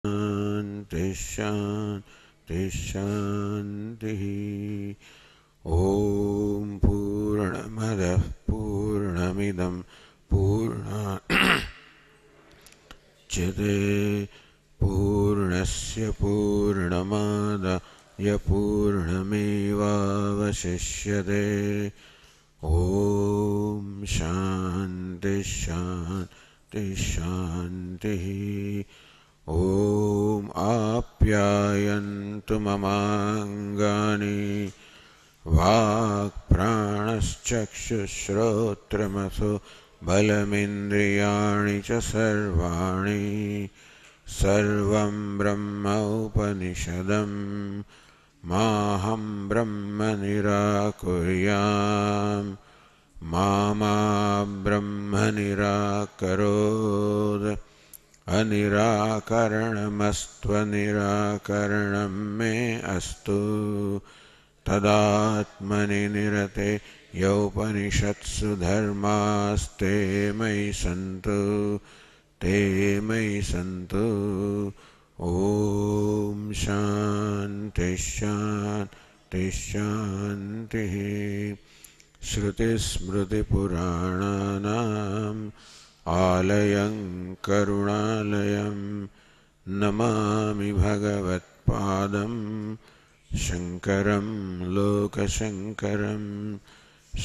शांति शांति शांति। ओम पूर्णमदः पूर्णमिदं पूर्णाच्यते पूर्णस्य पूर्णमादाय पूर्णमेवावशिष्यते। ओम शांति शांति शांति। ओम आप्यायन्तु ममाङ्गानि वाक्प्राणश्चक्षुश्रोत्रमथो बलमिन्द्रियाणि च सर्वाणि सर्वं ब्रह्म उपनिषदम् माहं ब्रह्म निराकुर्याम् मा ब्रह्म निराकरोत् अनिराकरणमस्त्वनिराकरणं मे अस्तु तदात्मनि निरते यौपनिषत्सु धर्मास्ते मयि सन्तु ते मयि सन्तु। ओम शांति शांति शांति। श्रुतिस्मृतिपुराणानाम् आलयं करुणालयं नमामि भगवत्पादं शङ्करं लोकशङ्करं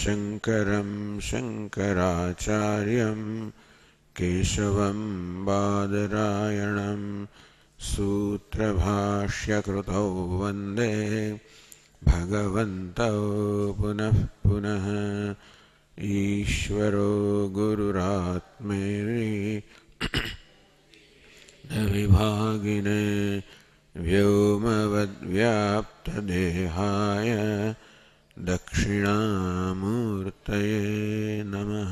शङ्करं शङ्कराचार्यं केशवं बादरायणं सूत्रभाष्यकृतौ वन्दे भगवन्तौ पुनः पुनः। ईश्वरो गुरुरात्मेरि विभागिने व्योमवद्व्याप्तदेहाय दक्षिणामूर्तये नमः।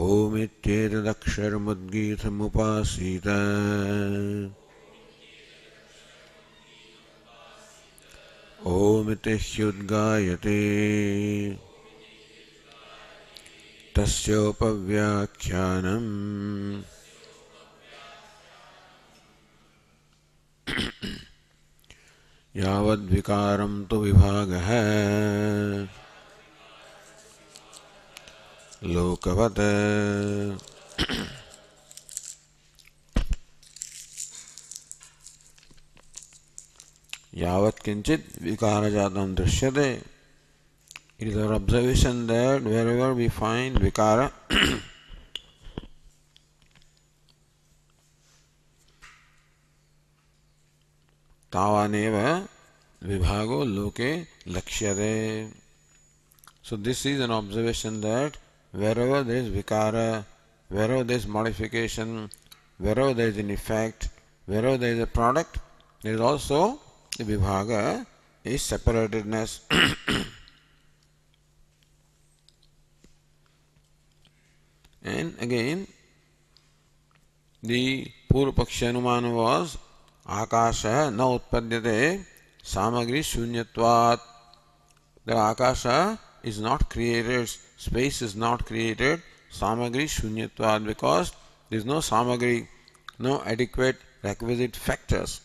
ओमित्येतदक्षरमुद्गीतमुपासीत ओमिति ह्युद्गायते तस्योपव्याख्यानम् यावद्विकारं तु विभागः लोकवत् यावत् किंचित विकारजातं दृश्यते. It is our observation that wherever we find vikara tavaneva vibhago loke lakshyate. So this is an observation that wherever there is vikara, wherever there is modification, wherever there is an effect, wherever there is a product, there is also the vibhaga is separatedness. And again, the Purva Paksha Anumana was Akasha na utpadyate samagri shunyatvat. The Akasha is not created, space is not created, samagri shunyatvat, because there is no samagri, no adequate requisite factors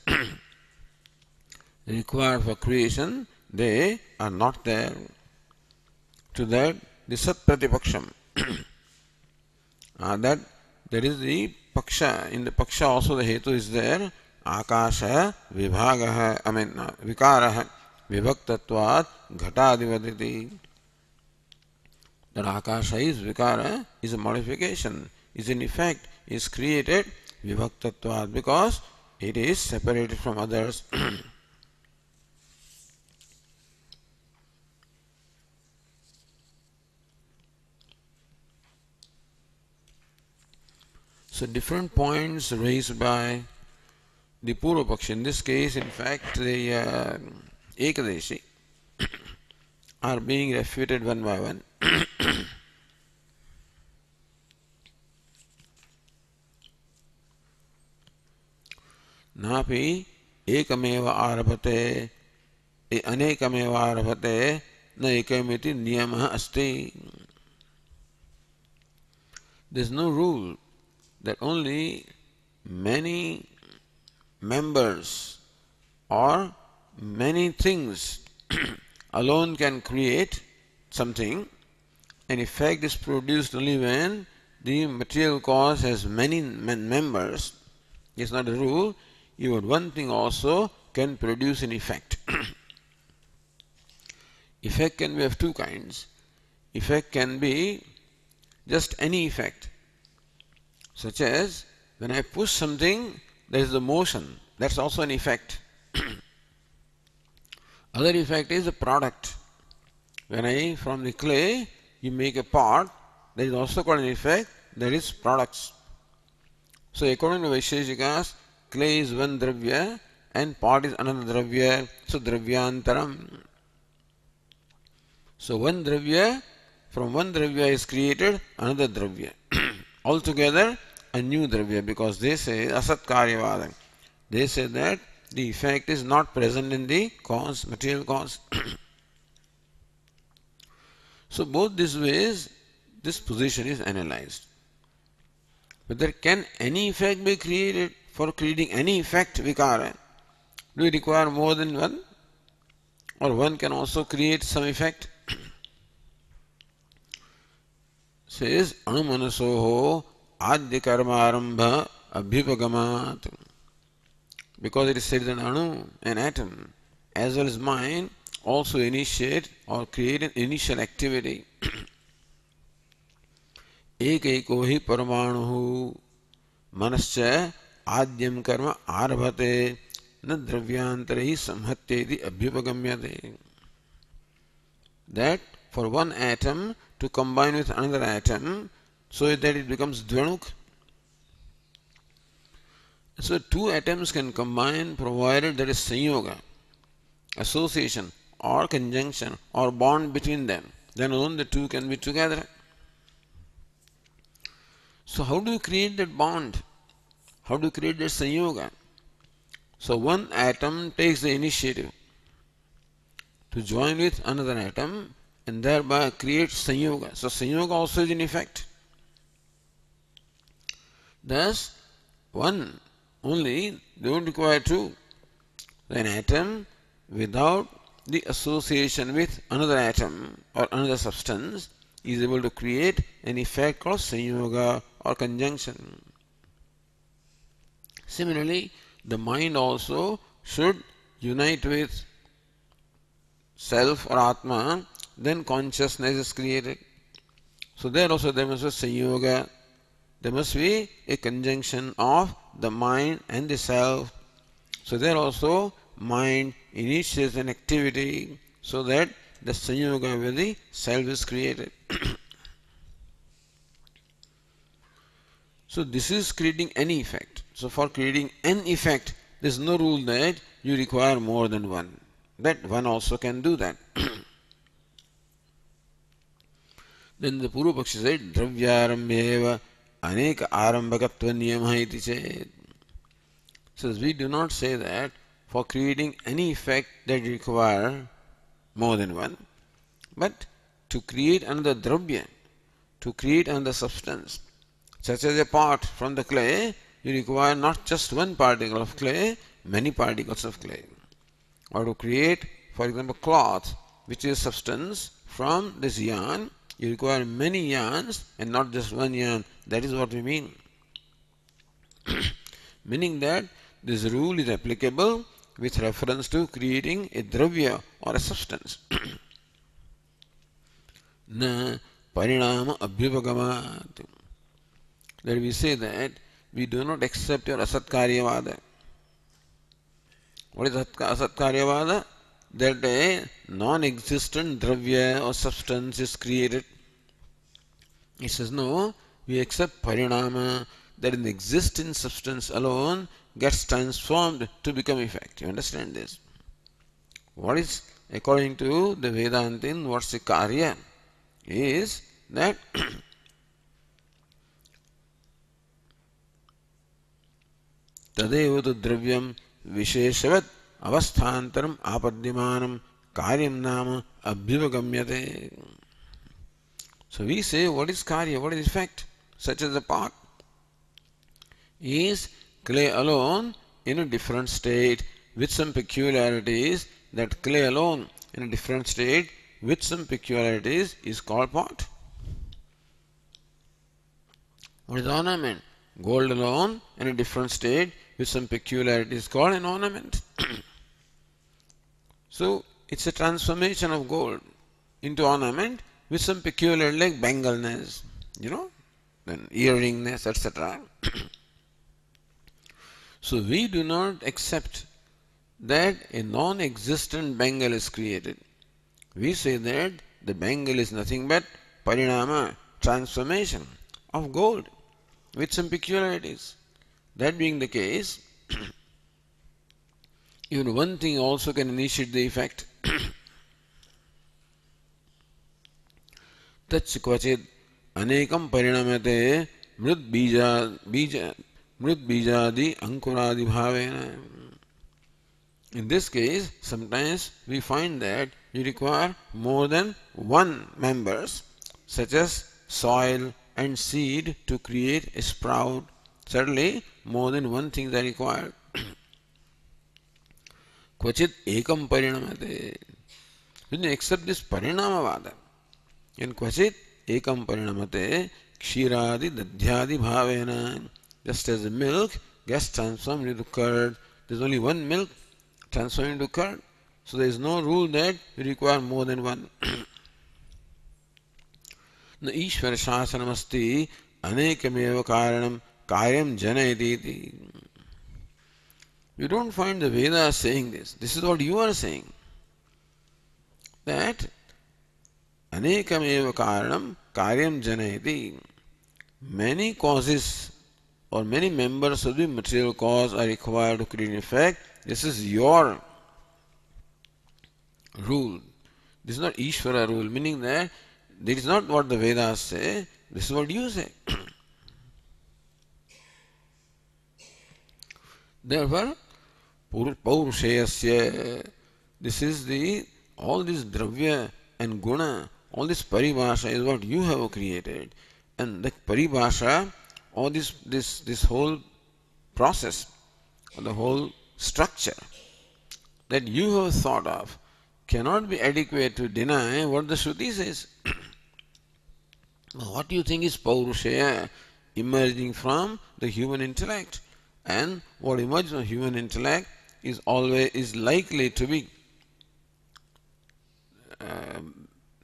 required for creation, they are not there. To that, the Sat Pratipaksham. That there is the paksha. In the paksha also the hetu is there. Akasha vibhagaha, vikaraha vibhaktatvat ghatadivaditi. That akasha is vikara, is a modification, is an effect, is created vibhaktatvat, because it is separated from others. So different points raised by the Purva Paksha. In this case, in fact, the Ekadeshi are being refuted one by one. Napi ekameva arabhate anekameva arabhate na ekamiti niyamah asti. There is no rule that only many members or many things alone can create something. An effect is produced only when the material cause has many members. It's not a rule. Even one thing also can produce an effect. Effect can be of two kinds. Effect can be just any effect, such as when I push something, there is a motion. That's also an effect. Other effect is a product. When from the clay, you make a pot, that is also called an effect, that is products. So according to Vaisheshikas, clay is one dravya and pot is another dravya, so dravyantaram. So from one dravya is created another dravya. Altogether a new dravya, because they say asat karyavada. They say that the effect is not present in the cause, material cause. So both these ways, this position is analyzed. Whether can any effect be created? For creating any effect, vikara, do we require more than one? Or one can also create some effect? Says anumanasoho adya karma arambha abhyupagamat. Because it is said that anu, an atom, as well as mind, also initiate or create an initial activity. एकैको हि परमाणुः मनश्च आद्यं कर्म आरभते न द्रव्यांतरैः संहत्येति अभ्युपगम्यते. That for one atom to combine with another atom so that it becomes dvanuk. So two atoms can combine provided there is sanyoga, association or conjunction or bond between them. Then alone the two can be together. So how do you create that bond? How do you create that sanyoga? So one atom takes the initiative to join with another atom and thereby create sanyoga. So sanyoga also is in effect. Thus, one only, they don't require two. An atom without the association with another atom or another substance is able to create an effect called sanyoga or conjunction. Similarly, the mind also should unite with self or Atma, then consciousness is created. So there also there must be sanyoga. There must be a conjunction of the mind and the self. So there also mind initiates an activity so that the sanyoga with the self is created. So this is creating any effect. So for creating an effect, there is no rule that you require more than one. That one also can do that. Then the Purva Pakshi said, Dravyarambhyeva aneka arambhakatva niyamah iti ched. Says we do not say that for creating any effect that you require more than one, but to create another dravya, to create another substance, such as a pot from the clay, you require not just one particle of clay, many particles of clay. Or to create, for example, cloth, which is substance from this yarn, you require many yarns and not just one yarn. That is what we mean. Meaning that this rule is applicable with reference to creating a dravya or a substance. Na parinama abhyupagamat. That we say that we do not accept your asatkaryavada. What is asatkaryavada? That a non-existent dravya or substance is created. He says, no, we accept parinama, that an existing substance alone gets transformed to become effect. You understand this? What is, according to the Vedantin, what's the karya? Is that तदेव तु द्रव्यं विशेषवत् अवस्थान्तरम् आपद्यमानं कार्यं नाम अभ्युपगम्यते. So we say, what is karya, what is effect? Such as a pot. Is clay alone in a different state with some peculiarities, that clay alone in a different state with some peculiarities is called pot. What is ornament? Gold alone in a different state with some peculiarities is called an ornament. So it's a transformation of gold into ornament with some peculiarity like bangleness, then earringness, etc. So we do not accept that a non-existent bangle is created. We say that the bangle is nothing but parinama, transformation of gold with some peculiarities. That being the case, even one thing also can initiate the effect. तच्च क्वचित् अनेकं परिणमते मृद्बीजादि अंकुरादि भावेन. In this case, sometimes we find that you require more than one members, such as soil and seed, to create a sprout. Certainly, more than one thing are required. Kvachit ekam parinamate. When you accept this parinamavada, in kvachit ekam parinamate kshiradi dadhyadi bhavena. Just as the milk gets transformed into curd, there is only one milk transformed into curd. So there is no rule that you require more than one. न ईश्वर शासनमस्ति अनेकमेव कारणम कार्यम जनयति. You don't find the Vedas saying this. This is what you are saying. That अनेकमेव कारणम कार्यम जनयति. Many causes or many members of the material cause are required to create an effect. This is your rule. This is not Ishvara rule, meaning that this is not what the Vedas say, this is what you say. Therefore, Paurushayasya, this is all this Dravya and Guna, all this Paribhasha is what you have created. And the Paribhasha, or this whole process, or the whole structure that you have thought of cannot be adequate to deny what the Shruti says. What do you think is Paurushaya emerging from the human intellect? And what emerges from human intellect is likely to be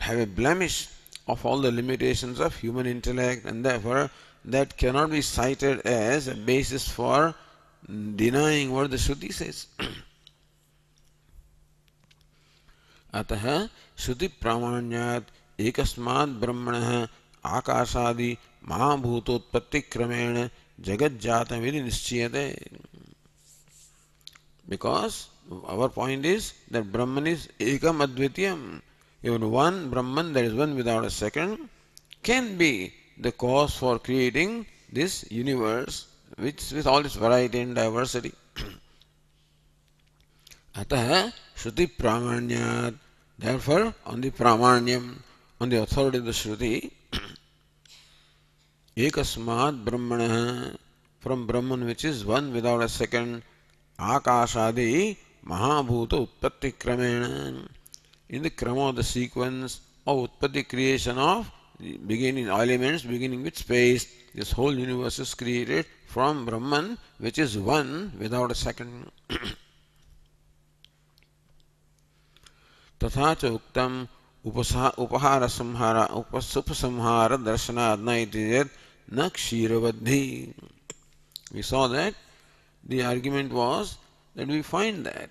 have a blemish of all the limitations of human intellect, and therefore that cannot be cited as a basis for denying what the Shruti says. अतः श्रुति प्रामाण्यात् एकस्माद् ब्रह्मणः आकाशादि महाभूतोत्पत्ति क्रमेण जगज्जातमिति निश्चयते. Because our point is that Brahman is ekam advitiyam. Even one Brahman, that is one without a second, can be the cause for creating this universe with all its variety and diversity. Atah Shruti Pramanyat. Therefore, on the Pramanyam, on the authority of the Shruti, Ekasmat Brahmana, from Brahman which is one without a second, Akashadi Mahabhuta Utpatti Kramena, in the krama of the sequence of Utpatti, creation of beginning elements, beginning with space, this whole universe is created from Brahman which is one without a second. तथा च उक्तम उपहार संहार उपसंहार दर्शनाद न इति चेत् न क्षीरवद्धि. We saw that the argument was that we find that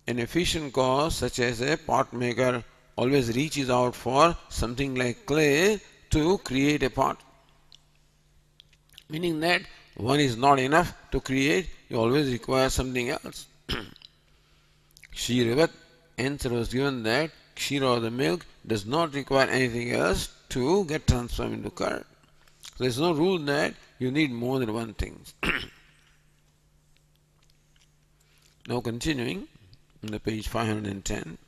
an efficient cause such as a pot maker always reaches out for something like clay to create a pot, meaning that one is not enough to create, you always require something else. Kshiravat, answer was given that kshira, or the milk, does not require anything else to get transformed into curd. So there is no rule that you need more than one thing. Now continuing on the page 510,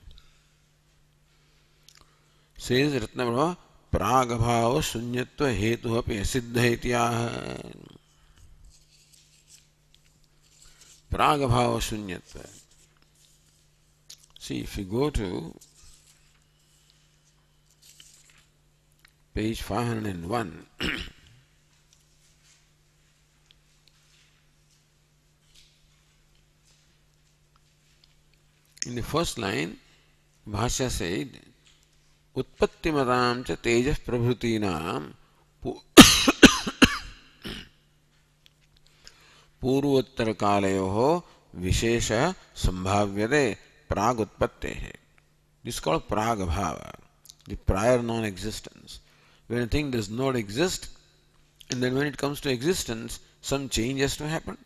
says Ratnabhava Pragabhava Sunyatva Hetu Api Asiddha Ityaha. Pragabhava Shunyatva. See, if you go to page 501, in the first line, Bhashya said, Utpattimadam cha tejas prabhutinam पूर्वोत्तर कालयोः विशेष संभाव्यते प्राग उत्पत्तेः. This is called pragabhava, the prior non-existence. When a thing does not exist, and then when it comes to existence, some change has to happen.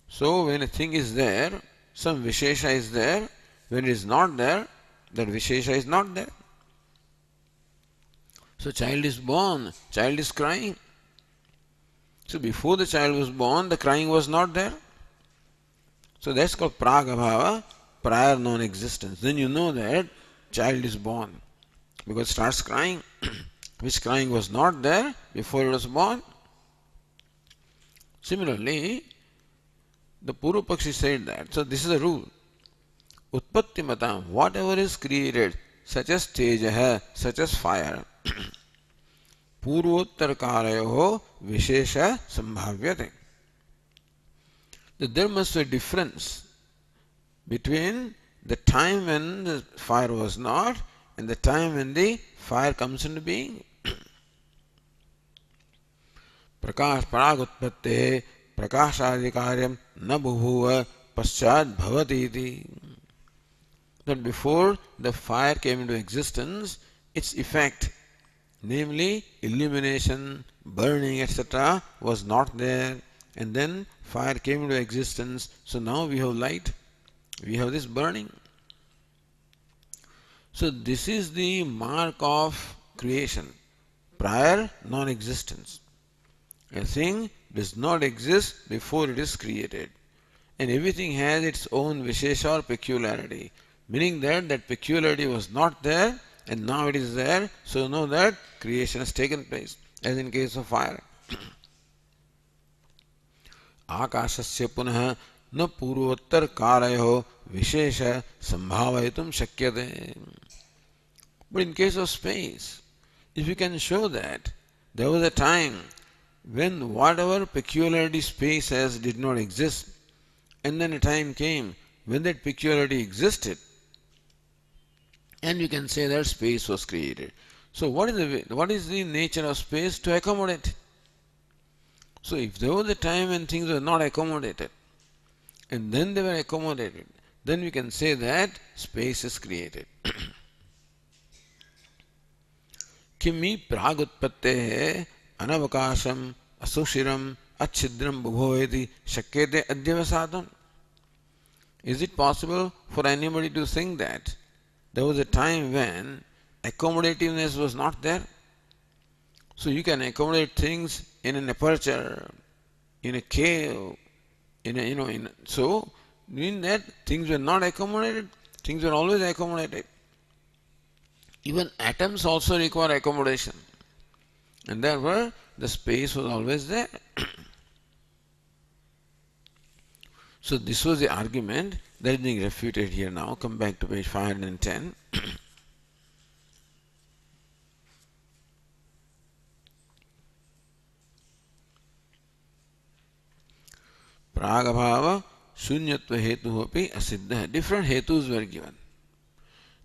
So when a thing is there, some vishesha is there. When it is not there, that vishesha is not there. So child is born, child is crying. So before the child was born, the crying was not there. So that's called pragabhava, prior non-existence. Then you know that child is born because it starts crying, which crying was not there before it was born. Similarly, the Purva Pakshi said that. So this is a rule. Utpatti matam, whatever is created, such as tejaha, such as fire, पूर्वोत्तर कालयोः विशेष संभाव्यते. That there must be a difference between the time when the fire was not and the time when the fire comes into being. प्रकाश प्रागुत्पत्ते प्रकाशादि कार्यम न बुभुव पश्चात भवति इति. That before the fire came into existence, its effect, namely illumination, burning, etc., was not there, and then fire came into existence. So now we have light, we have this burning. So this is the mark of creation, prior non-existence. A thing does not exist before it is created, and everything has its own vishesha or peculiarity, meaning that that peculiarity was not there and now it is there, so know that creation has taken place, as in case of fire. आकाशस्य पुनः न पूर्वोत्तर कालयोः विशेष संभावयितुं शक्यते. But in case of space, if you can show that there was a time when whatever peculiarity space has did not exist, and then a time came when that peculiarity existed, and you can say that space was created. So what is the nature of space? To accommodate. So if there was a time when things were not accommodated, and then they were accommodated, then we can say that space is created. किमि प्रागुत्पत्तेः अनवकाशम् असुषिरम् अच्छिद्रम् बुभुवेति शक्यते अध्यवसातुम्. Is it possible for anybody to think that there was a time when accommodativeness was not there? So you can accommodate things in an aperture, in a cave, so mean that things were not accommodated, things were always accommodated. Even atoms also require accommodation, and therefore the space was always there. So this was the argument that is being refuted here now. Come back to page 510. Pragabhava shunyatva hetu api asiddha. Different hetus were given.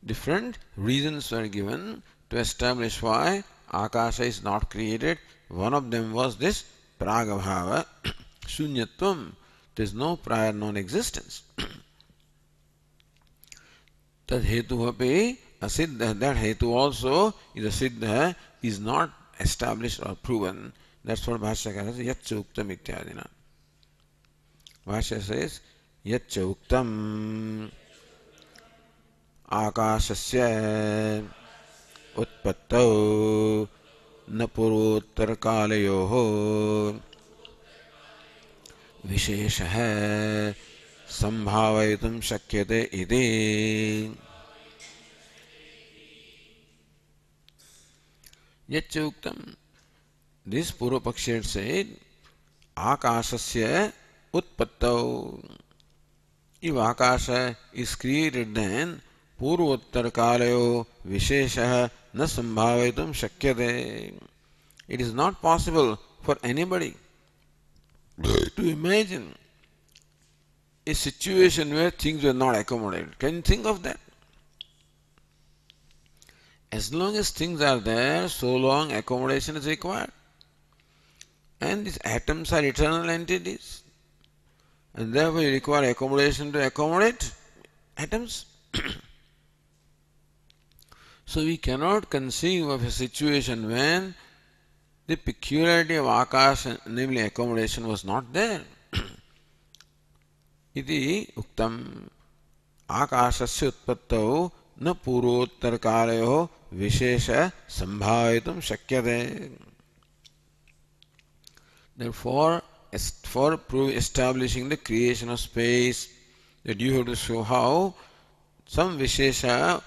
Different reasons were given to establish why Akasha is not created. One of them was this Pragabhava shunyatvam. There is no prior non-existence. Tad hetu api asiddha. That hetu also is asiddha, is not established or proven. That's what Bhashyakara says, yacca uktam ityadina. Bhashya says, yacca uktam आकाशस्य उत्पत्तौ न पूर्वोत्तरकालयोः विशेषः संभावयितुं शक्यते इति. यच्च उक्तम्, this Purva Pakshi had said, Akashasya utpattau. If Akasha is created, then Purvottar Kalayo Vishesha na sambhavitum shakyate. It is not possible for anybody to imagine a situation where things were not accommodated. Can you think of that? As long as things are there, so long accommodation is required. And these atoms are eternal entities. And therefore you require accommodation to accommodate atoms. So we cannot conceive of a situation when the peculiarity of Akash, namely accommodation, was not there. Iti uktam Akashasya utpattau na purvottarkalayoh vishesha sambhavitum shakyate. Therefore, for establishing the creation of space, that you have to show how some Vishesha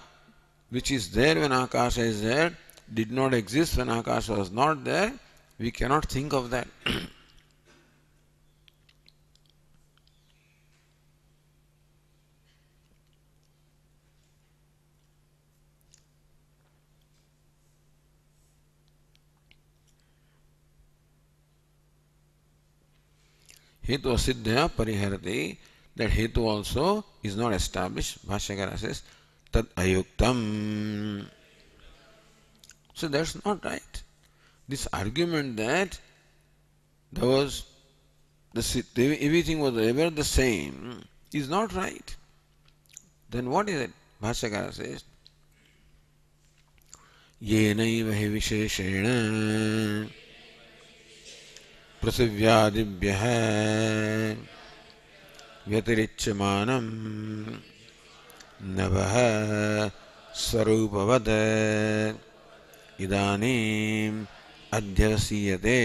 which is there when Akasha is there did not exist when Akasha was not there. We cannot think of that. Hetu asiddhya pariharati. That hetu also is not established. Bhashyakara says, tad ayuktam. So that's not right. This argument that there was everything was ever the same is not right. Then what is it? Bhashyakara says, येनैव हि विशेषेण पृथिव्यादिभ्यः व्यतिरिच्यमानं नभः स्वरूपवत् इदानीम् अध्यवसीयते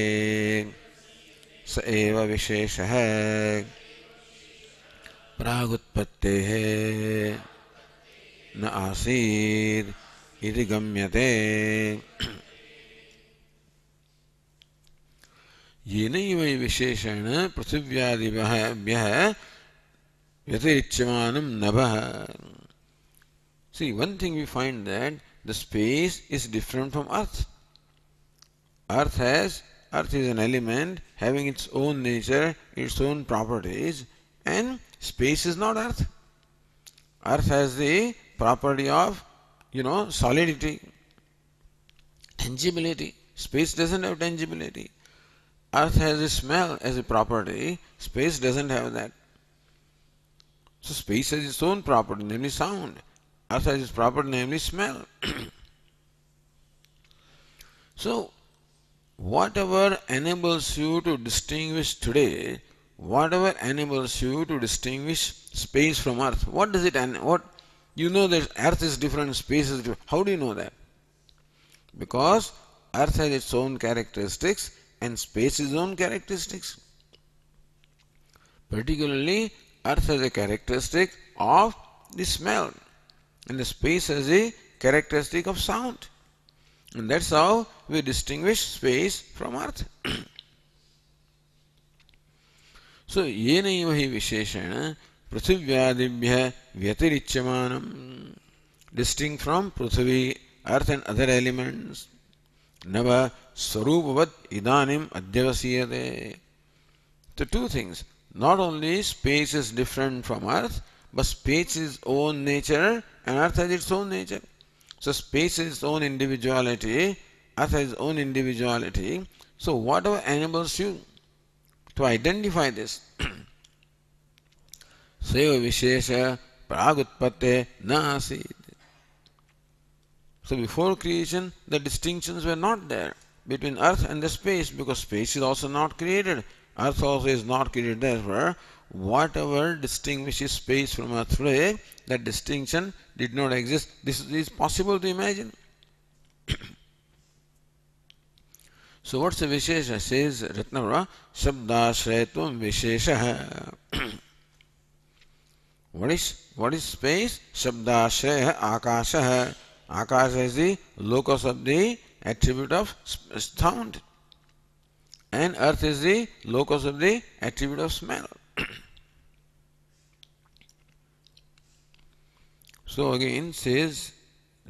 स एव विशेषः प्रागुत्पत्तेः न आसीत् इति गम्यते. येनैव विशेषेण पृथिव्यादिभ्यः व्यतिरिच्यमानं नभः. See, one thing we find that the space is different from earth. Earth is an element having its own nature, its own properties, and space is not earth. Earth has the property of, solidity, tangibility. Space doesn't have tangibility. Earth has a smell as a property, space doesn't have that. So space has its own property, namely sound. Earth has its property, namely smell. So, whatever enables you to distinguish today, whatever enables you to distinguish space from earth, what does it, what, you know that earth is different, space is different. How do you know that? Because earth has its own characteristics and space has its own characteristics. Particularly, earth has a characteristic of the smell and the space has a characteristic of sound. And that's how we distinguish space from earth. So, yenaiva hi visheshena prithivyaadibhya vyatirichyamanam, distinct from Prithvi, earth and other elements. Nava swarupavat idanim adhyavasiyate. So two things. Not only space is different from earth, but space is own nature and earth has its own nature. So space has its own individuality, earth has its own individuality. So whatever enables you to identify this, Seva Vishesha Pragutpatte Na Asid. So before creation, the distinctions were not there between earth and the space, because space is also not created. Earth also is not created. Therefore, whatever distinguishes space from earth today, that distinction did not exist. This is possible to imagine. So what's the Vishesha? Says Ratnavara, Shabdashrayatvam Vishesha. What is space? Shabdashraya Akasha. Akasha is the locus of the attribute of sound. And earth is the locus of the attribute of smell. So again says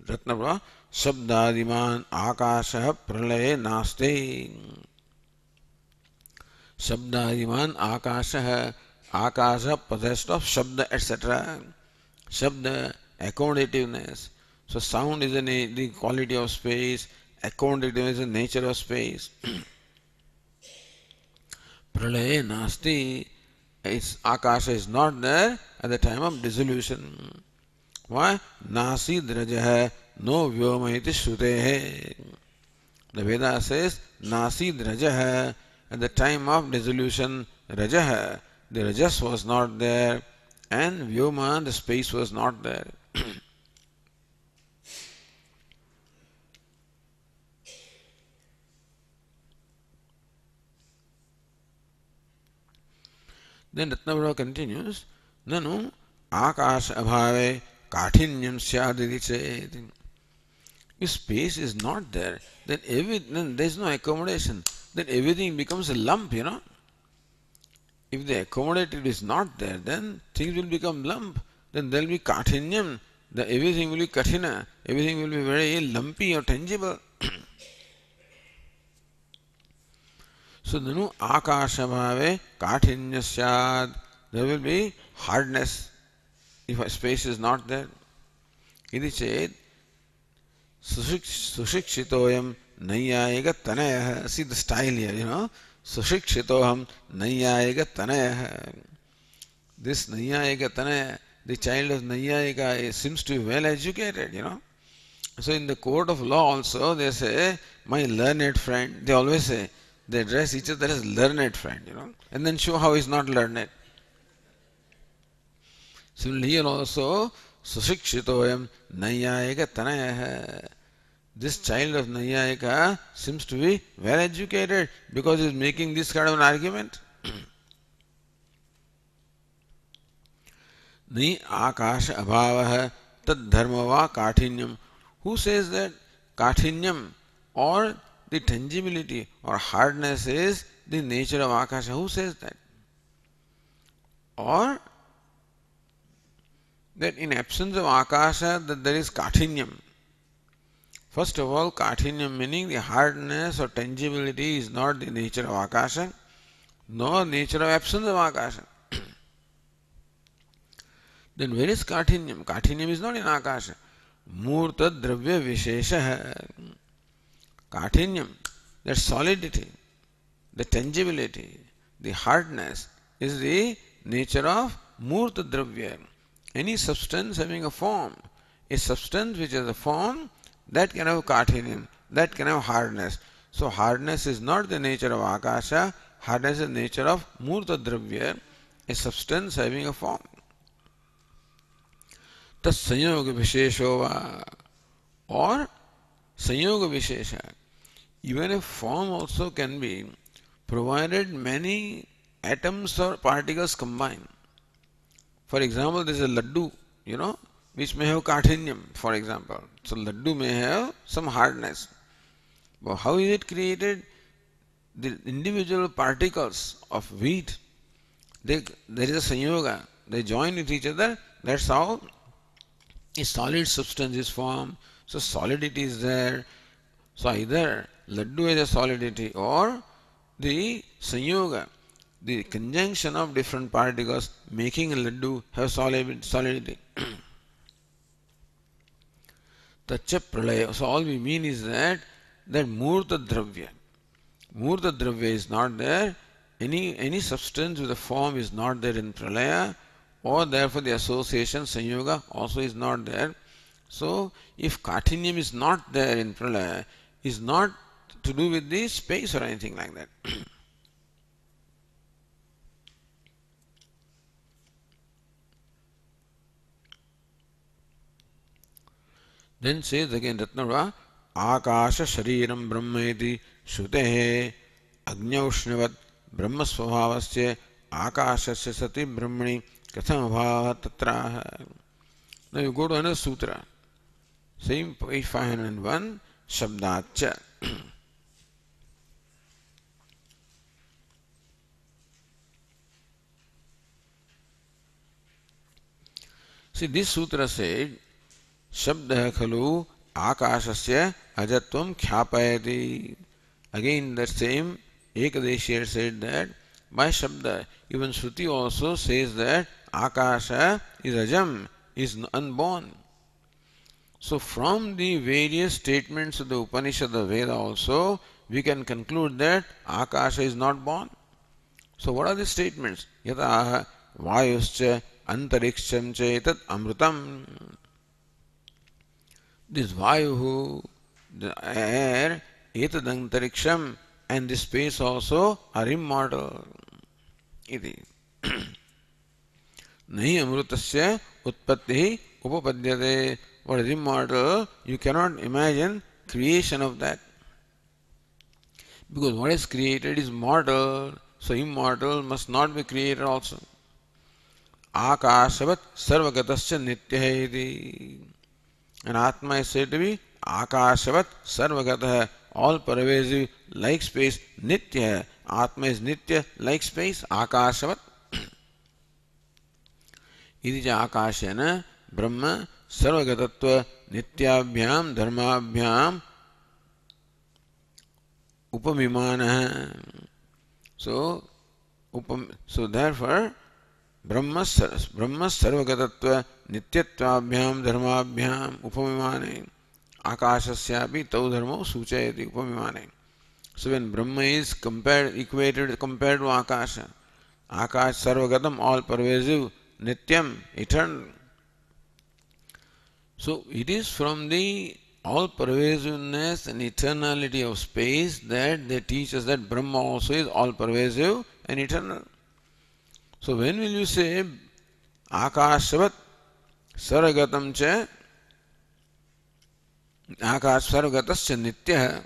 Ratnavra, Shabdadiman Akashah Pralaye Naste. Shabdadiman Akashah, Akasha possessed of Shabda, etc. Shabda, accomodativeness. So sound is the quality of space, accomodativeness is the nature of space. Pralaya Nasti, Akasha is not there at the time of dissolution. Why? Nasi Drajaha, no Vyoma iti Shrutehe. The Veda says Nasi Drajaha, at the time of dissolution, Rajaha, the Rajas was not there, and Vyoma, the space was not there. Then Ratnavara continues, Nanu Akash Abhave Kathinyam Syaditi Chet. If space is not there, then there is no accommodation. Then everything becomes a lump. If the accommodative is not there, then things will become lump. Then there will be Kathinyam. Everything will be Kathina. Everything will be very lumpy or tangible. So, Nanu Akashabhave Kathinya Syad. There will be hardness if a space is not there. Iti chet Sushikshitoyam Nayayika Tanayah. See the style here. Sushikshitoham Nayayika Tanayah. This Nayayika Tanaya, the child of Nayayika seems to be well educated. So in the court of law also they say, my learned friend. They always say, they address each other as learned friend, and then show how he's not learned. Similarly here also, Sushikshitoyam Nayayika Tanayah. This child of Nayayika seems to be well educated because he's making this kind of an argument. Ni Akasha Abhavaha Tad Dharmava Kathinyam. Who says that Kathinyam or the tangibility or hardness is the nature of Akasha? Who says that? Or that in absence of Akasha that there is Kathinyam. First of all, Kathinyam meaning the hardness or tangibility is not the nature of Akasha, nor nature of absence of Akasha. Then where is Kathinyam? Kathinyam is not in Akasha. Murta Dravya Vishesha. Kathinyam, that solidity, the tangibility, the hardness is the nature of Murta Dravya. Any substance having a form, a substance which has a form, that can have Kathinyam, that can have hardness. So hardness is not the nature of Akasha, hardness is the nature of Murta Dravya, a substance having a form. Tas Sanyoga Visheshova or Sanyoga Vishesha. Even a form also can be provided many atoms or particles combine. For example, there is a laddu, which may have Kathinyam, for example. So laddu may have some hardness. But how is it created? The individual particles of wheat, there is a sanyoga. They join with each other. That's how a solid substance is formed. So solidity is there. So either laddu is a solidity or the sanyoga, the conjunction of different particles making a laddu have solidity. Tacha pralaya. So all we mean is that Murta Dravya. Murta Dravya is not there. Any substance with a form is not there in pralaya, or therefore the association sanyoga also is not there. So if Kathinyam is not there in pralaya, is not to do with the space or anything like that. Then says again Ratnavara, Akasha Shariram Brahmeti Shrutehe Agnyaushnavad Brahma Swabhavasya Akashasya Sati Brahmani Katham Abhava Tatraha. Now you go to another sutra, same page 501, Shabdacha. See, this sutra said, शब्दः खलु आकाशस्य अजत्वं ख्यापयति. Again the same Ekadeshir said that by Shabda, even Shruti also says that Akasha is Ajam, is unborn. So from the various statements of the Upanishad, the Veda also, we can conclude that Akasha is not born. So what are the statements? Yata Vayuscha Antariksham Chetat Amrutam. This Vayu, the air, Etad Antariksham, and the space also are immortal. Iti. Nahi amrutasya utpatti upapadyate. What is immortal? You cannot imagine creation of that. Because what is created is mortal, so immortal must not be created also. Akashavat sarvagatasya nitya iti. And Atma is said to be Akashavat sarvagata, all pervasive, like space, nitya. Atma is nitya, like space, Akashavat. इति च आकाशेन ब्रह्म सर्वगतत्व नित्याभ्याम धर्माभ्याम उपमिमानः. So therefore ब्रह्म सर्वगतत्व नित्यत्वाभ्याम धर्माभ्याम उपमिमाने आकाशस्यापि तौ धर्मौ सूचयति उपमिमाने. So when Brahma is compared to Akasha, Akash sarvagatam, all pervasive, nityam, eternal. So it is from the all pervasiveness and eternality of space that they teach us that Brahma also is all pervasive and eternal. So when will you say Akashavat sarvagatam cha Akash sarvagatascha nityah,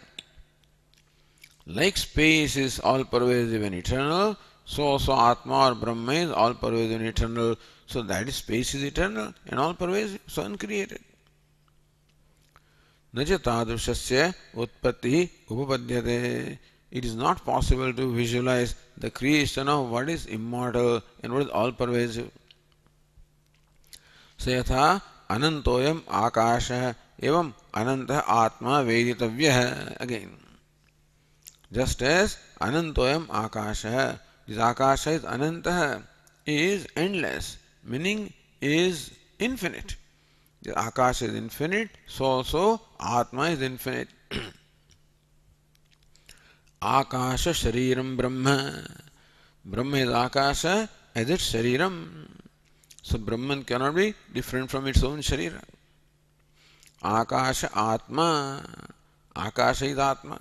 like space is all pervasive and eternal, so also Atma or Brahma is all pervasive and eternal. So that is space is eternal and all pervasive, so uncreated. Naja tadrushasya utpatti upapadyate. It is not possible to visualize the creation of what is immortal and what is all pervasive. Sayatha anantoyam akasha evam anantah atma veditavyah. Again, just as anantoyam akasha, this akasha is anantah, is endless, meaning is infinite. The akasha is infinite, so also atma is infinite. Akasha shariram brahma. Brahma is akasha as its shariram. So Brahman cannot be different from its own sharira. Akasha atma. Akasha is atma.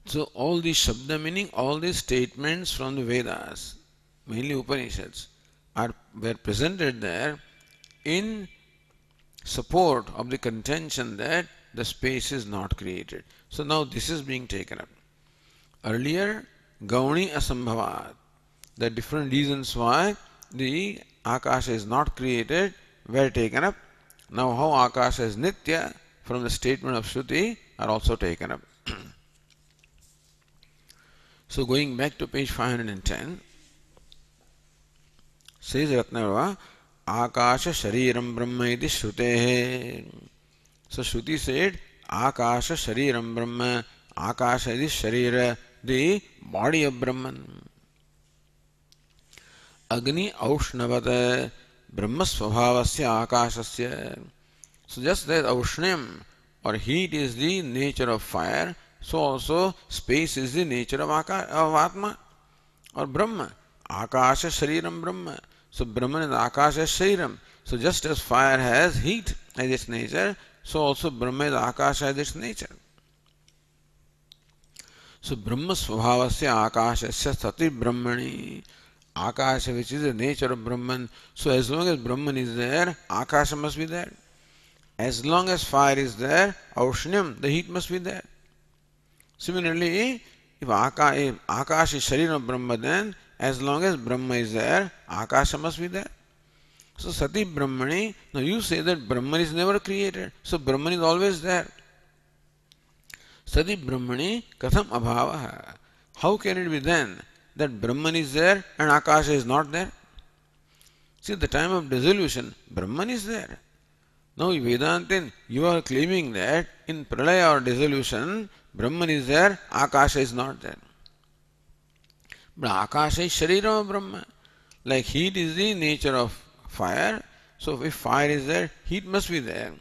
So all these Shabda, meaning all these statements from the Vedas, mainly Upanishads, were presented there in support of the contention that the space is not created. So now this is being taken up. Earlier, Gauni Asambhavat, the different reasons why the Akasha is not created were taken up. Now how Akasha is Nitya from the statement of Shruti are also taken up. So going back to page 510, says Ratnavara, Akasha Shariram Brahma iti Shrutehe. So Shruti said, Akasha Shariram Brahma, Akasha is Sharira, the body of Brahman. Agni Aushnavata Brahma Svabhavasya Akashasya. So just that Aushnyam or heat is the nature of fire, so also space is the nature of Atma or Brahma. Akasha Shariram Brahma. So Brahman is Akasha Shariram. So just as fire has heat as its nature, so also Brahma is Akasha as its nature. So Brahma Svabhavasya Akashasya Sati Brahmani. Akasha, which is the nature of Brahman. So as long as Brahman is there, Akasha must be there. As long as fire is there, Aushnyam, the heat must be there. Similarly, if Akasha is Sharira of Brahma, then as long as Brahma is there, Akasha must be there. So Sati Brahmani, now you say that Brahman is never created, so Brahman is always there. Sati Brahmani Katham Abhavaha. How can it be then that Brahman is there and Akasha is not there? See, at the time of dissolution, Brahman is there. Now, Vedantin, you are claiming that in pralaya or dissolution, Brahman is there, Akasha is not there. But Akasha is Sharira of Brahma. Like heat is the nature of fire, so if fire is there, heat must be there.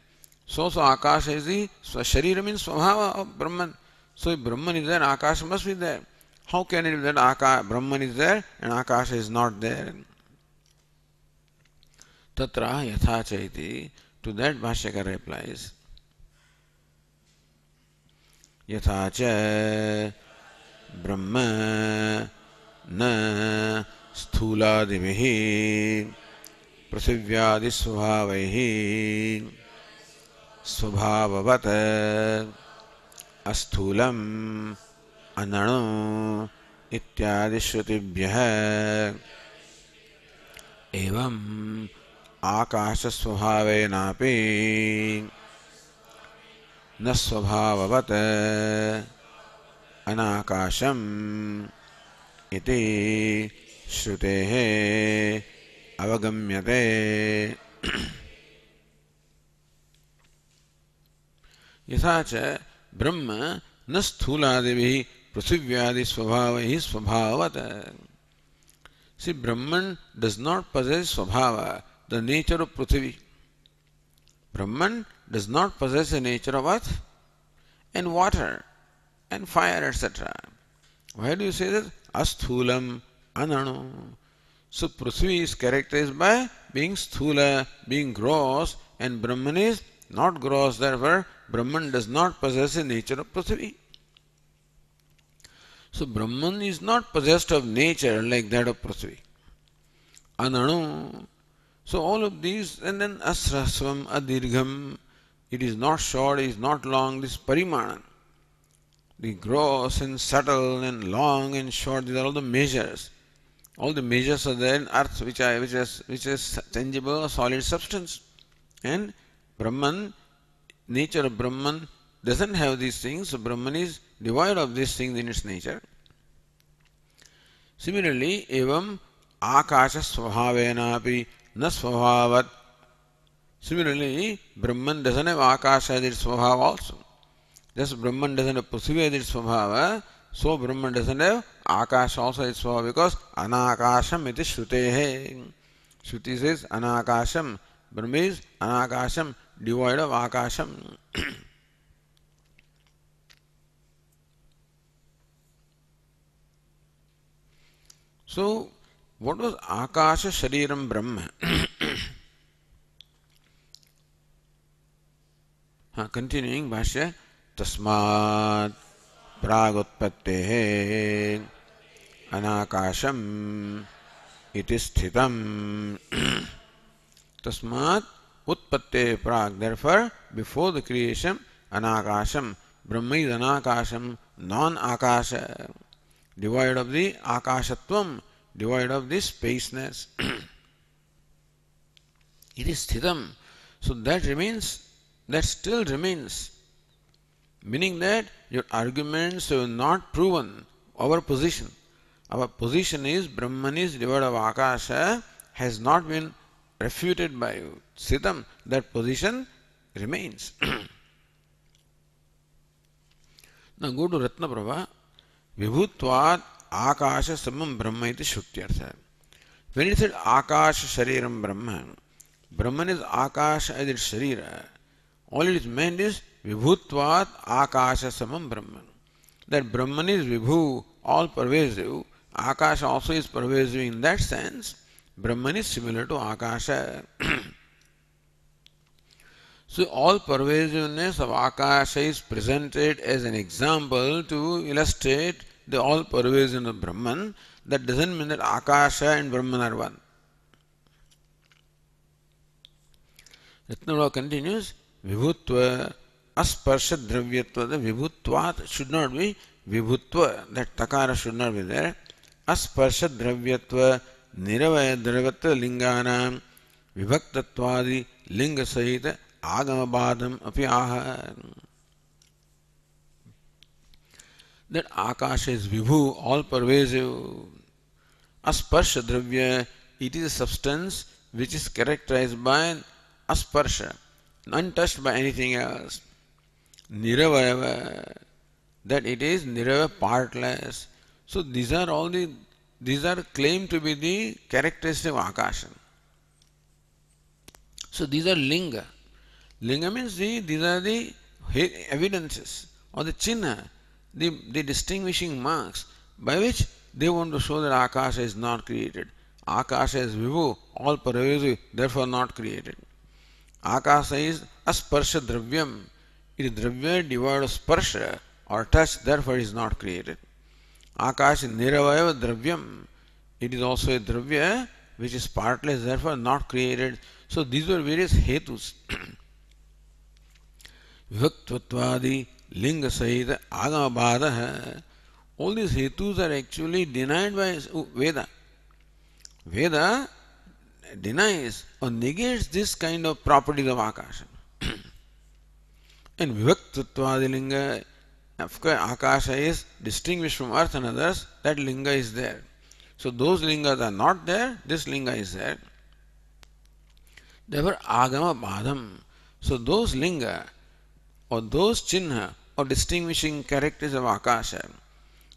So Akasha is the Sharira means Swabhava of Brahman. So if Brahman is there, Akasha must be there. How can it be that Brahman is there and Akasha is not there? Tatra yatha chaiti. To that Bhashyakara replies, yatha cha Brahma na स्थूलादिभिः पृथिव्यादि स्वभावैः स्वभाववत् अस्थूलम् अनणु इत्यादि श्रुतिभ्यः एवं आकाश स्वभावेनापि न स्वभाववत् अनाकाशम् इति श्रुतेः अवगम्यते। यथा च ब्रह्म न स्थूलादिभिः पृथिव्यादि स्वभावैः स्वभाववत्। See, Brahman does not possess Swabhava, the nature of Prithvi. Brahman does not possess the nature of earth and water and fire, etc. Why do you say that? Asthulam ananu. So Prithvi is characterized by being sthula, being gross, and Brahman is not gross. Therefore, Brahman does not possess the nature of Prithvi. So Brahman is not possessed of nature like that of Prithvi. Ananu. So all of these, and then asrasvam, adirgham, it is not short, it is not long, this parimana. The gross and subtle and long and short, these are all the measures. All the measures are there in earth, which is tangible, solid substance. And Brahman, nature of Brahman doesn't have these things, so Brahman is devoid of these things in its nature. Similarly, evam akasha svabhavenapi na svabhavat. Similarly, Brahman doesn't have akasha as its svabhava also. Just Brahman doesn't have Prithvi as its svabhava, so Brahman doesn't have akasha also as its svabhava, because anakasham iti shrutehe. Shruti says anakasham. Brahma is anakasham, devoid of akasham. So, what was Akasha Shariram Brahma? Continuing Bhashya, Tasmat Pragutpattehe Anakasham iti sthitam. Tasmat Utpatte Prag. Therefore, before the creation, Anakasham. Brahma is Anakasham, non-Akasha. Devoid of the akashatvam, devoid of the spaceness. It is sthitam. So that remains, that still remains. Meaning that your arguments have not proven our position. Our position is Brahman is devoid of akasha, has not been refuted by you. Sthitam, that position remains. Now go to Ratnaprabha. Vibhutvat akasha samam brahma iti shrutyartha. When it said akasha shariram brahma, Brahman is akasha as its sharira. All it is meant is vibhutvat akasha samam brahman. That Brahman is vibhu, all pervasive. Akasha also is pervasive in that sense. Brahman is similar to akasha. So all pervasiveness of akasha is presented as an example to illustrate the all pervasiveness of Brahman. That doesn't mean that akasha and Brahman are one. Ratnavara continues, vibhutva asparsha dravyatva. The vibhutvat should not be vibhutva. That takara should not be there. Asparsha dravyatva niravaya dravyatva linganam vibhaktatvadi linga sahita agamabadam api aha. That akasha is vibhu, all pervasive. Asparsha dravya, it is a substance which is characterized by asparsha, untouched by anything else. Niravayava, that it is nirava, partless. So these are claimed to be the characteristic of Akasha. So these are linga. Linga means these are the evidences or the chinna, the distinguishing marks by which they want to show that Akasha is not created. Akasha is vibhu, all pervasive, therefore not created. Akasha is asparsha dravyam. It is dravya devoid of sparsha or touch, therefore it is not created. Akash is niravaya dravyam. It is also a dravya which is partless, therefore not created. So these were various hetus. Vibhaktvadi, linga sahita, agama. All these hetus are actually denied by Veda. Veda denies or negates this kind of properties of Akasha. And Vibhaktvadi linga, of course, Akasha is distinguished from earth and others, that linga is there. So those lingas are not there, this linga is there. Therefore, agama badham. So those linga or those chinna or distinguishing characters of Akasha,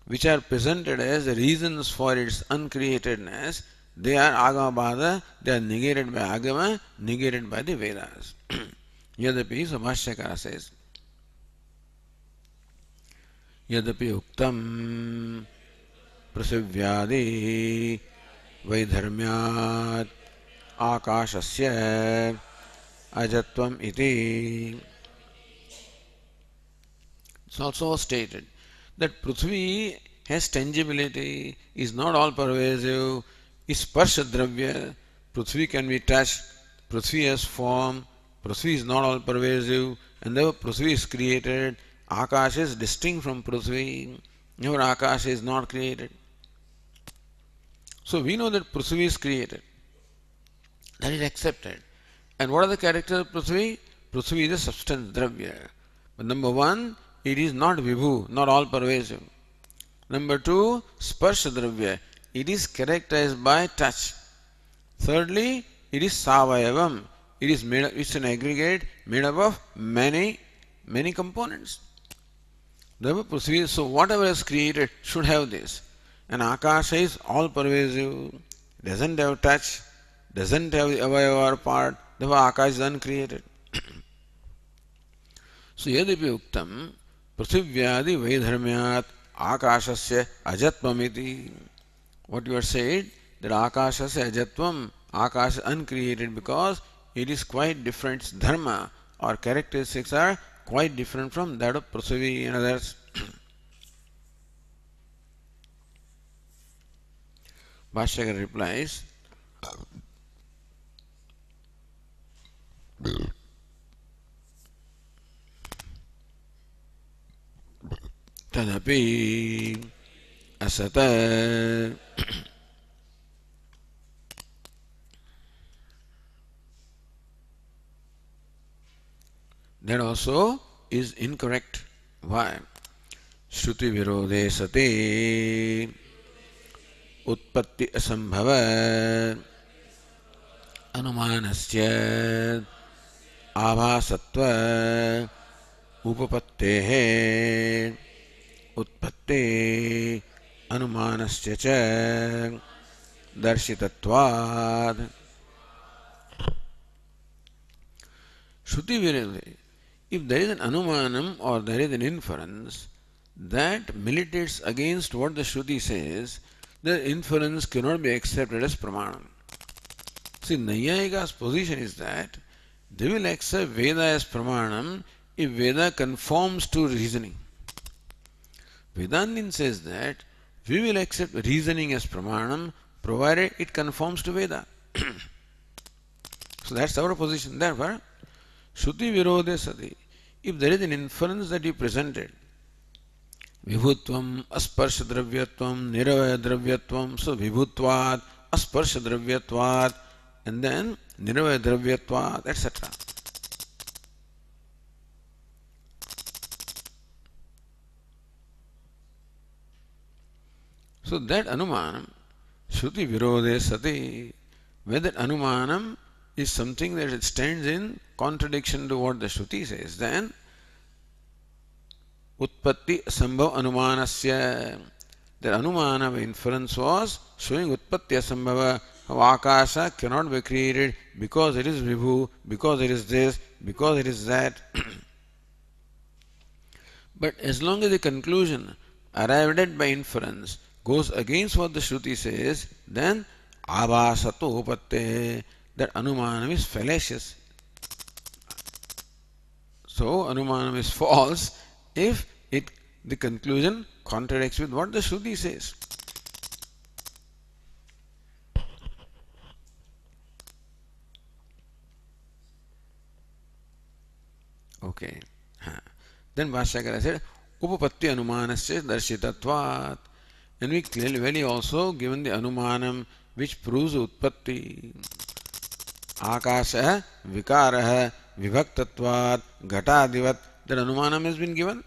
which are presented as reasons for its uncreatedness, they are agama badha, they are negated by agama, negated by the Vedas. Yadapi, so Bhashyakara says, Yadapi uktam prasivyadi vaidharmyat akashasya ajatvam iti. It's also stated that Prithvi has tangibility, is not all pervasive, is sparsha dravya. Prithvi can be touched, Prithvi has form, Prithvi is not all pervasive, and therefore Prithvi is created. Akash is distinct from Prithvi, therefore Akash is not created. So we know that Prithvi is created. That is accepted. And what are the characters of Prithvi? Prithvi is a substance, dravya. But number one, it is not vibhu, not all pervasive. Number two, sparsha dravya. It is characterized by touch. Thirdly, it is savayavam. It's an aggregate made up of many components. Therefore, Prithvi, so whatever is created should have this. And Akasha is all pervasive, doesn't have touch, doesn't have the avayava or part, therefore Akasha is uncreated. So yadipi uktam prithivyadi vaidharmyat akashasya ajatmamiti. What you are saying, that akashasya ajatvam, Akash is uncreated because it is quite different. Its dharma or characteristics are quite different from that of Prithvi and others. Bhashyakara replies, Tadapi asata. That also is incorrect. Why? Shruti virode sati उत्पत्ति असंभव अनुमानस्य आभासत्व उपपत्तेः उत्पत्ति अनुमानस्य च दर्शितत्वात्. Shruti virode. If there is an anumanam or there is an inference that militates against what the Shruti says, the inference cannot be accepted as pramanam. See, Naiyayika's position is that they will accept Veda as pramanam if Veda conforms to reasoning. Vedantin says that we will accept reasoning as pramanam provided it conforms to Veda. So that's our position. Therefore, Shruti virode sati. If there is an inference that you presented, Vibhutvam, asparsha dravyatvam, niravaya dravyatvam, so vibhutvat, asparsha dravyatvat, and then niravaya dravyatvat, etc. So that anumanam, Shruti virode sati, whether Anumanam is something that it stands in contradiction to what the Shruti says, then Utpatti Sambhav Anumanasya, that Anumana of inference was showing Utpatti Asambhava, how Akasha cannot be created because it is Vibhu, because it is this, because it is that. But as long as the conclusion arrived at by inference goes against what the Shruti says, then Abhasato Upatte, that Anumanam is fallacious. So Anumanam is false if the conclusion contradicts with what the Shruti says. Okay. Then Bhashyakara said, Upapatti Anumanasya Darshitatvat. And we clearly also given the Anumanam which proves Utpatti. Akasha Vikaraha Vibhaktatvat Ghatadivat. That Anumanam has been given.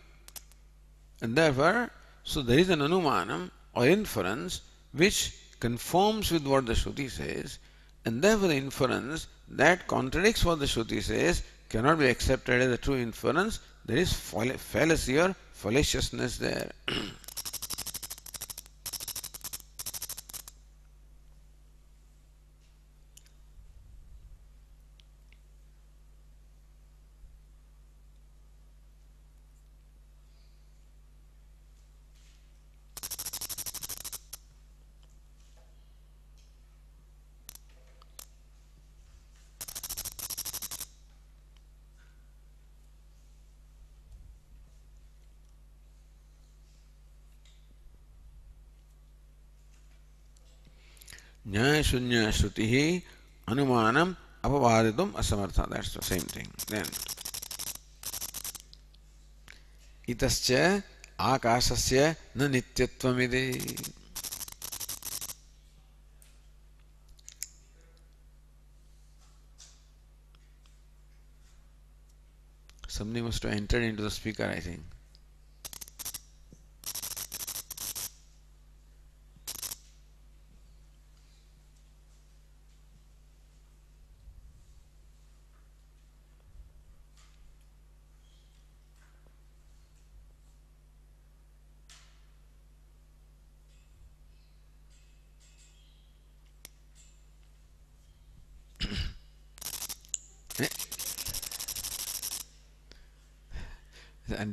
And therefore, so there is an Anumanam or inference which conforms with what the Shruti says, and therefore the inference that contradicts what the Shruti says cannot be accepted as a true inference. There is fallacy or fallaciousness there. Nyaya Shunya Shrutihi Anumanam Apavaditum Asamartha. That's the same thing. Then Itascha Akashasya Na Nityatvam. Somebody must have entered into the speaker, I think.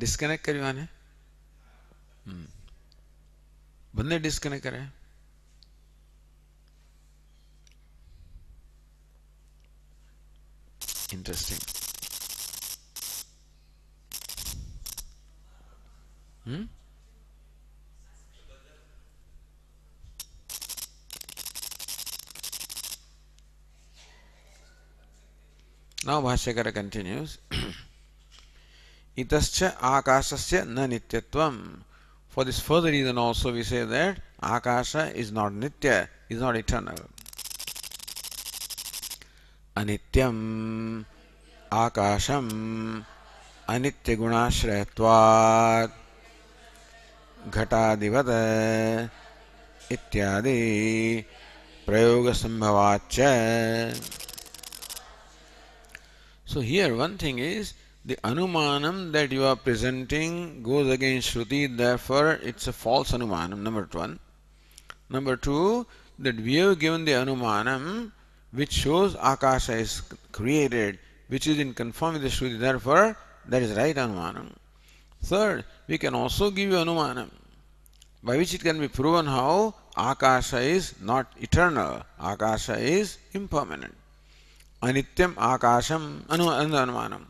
Disconnect કર્યું આને બંને disconnect કરે interesting Now Bhashyakara continues. Itascha akashasya na nityatvam. For this further reason also we say that akasha is not nitya, is not eternal. Anityam akasham anitya gunashrayatvat घटादिवत इत्यादि प्रयोग संभवाच्च. So here one thing is, the anumanam that you are presenting goes against Shruti, therefore it's a false anumanam, number one. Number two, that we have given the anumanam which shows akasha is created, which is in conformity with the Shruti, therefore that is right anumanam. Third, we can also give you anumanam by which it can be proven how akasha is not eternal, akasha is impermanent. Anityam akasham anumanam.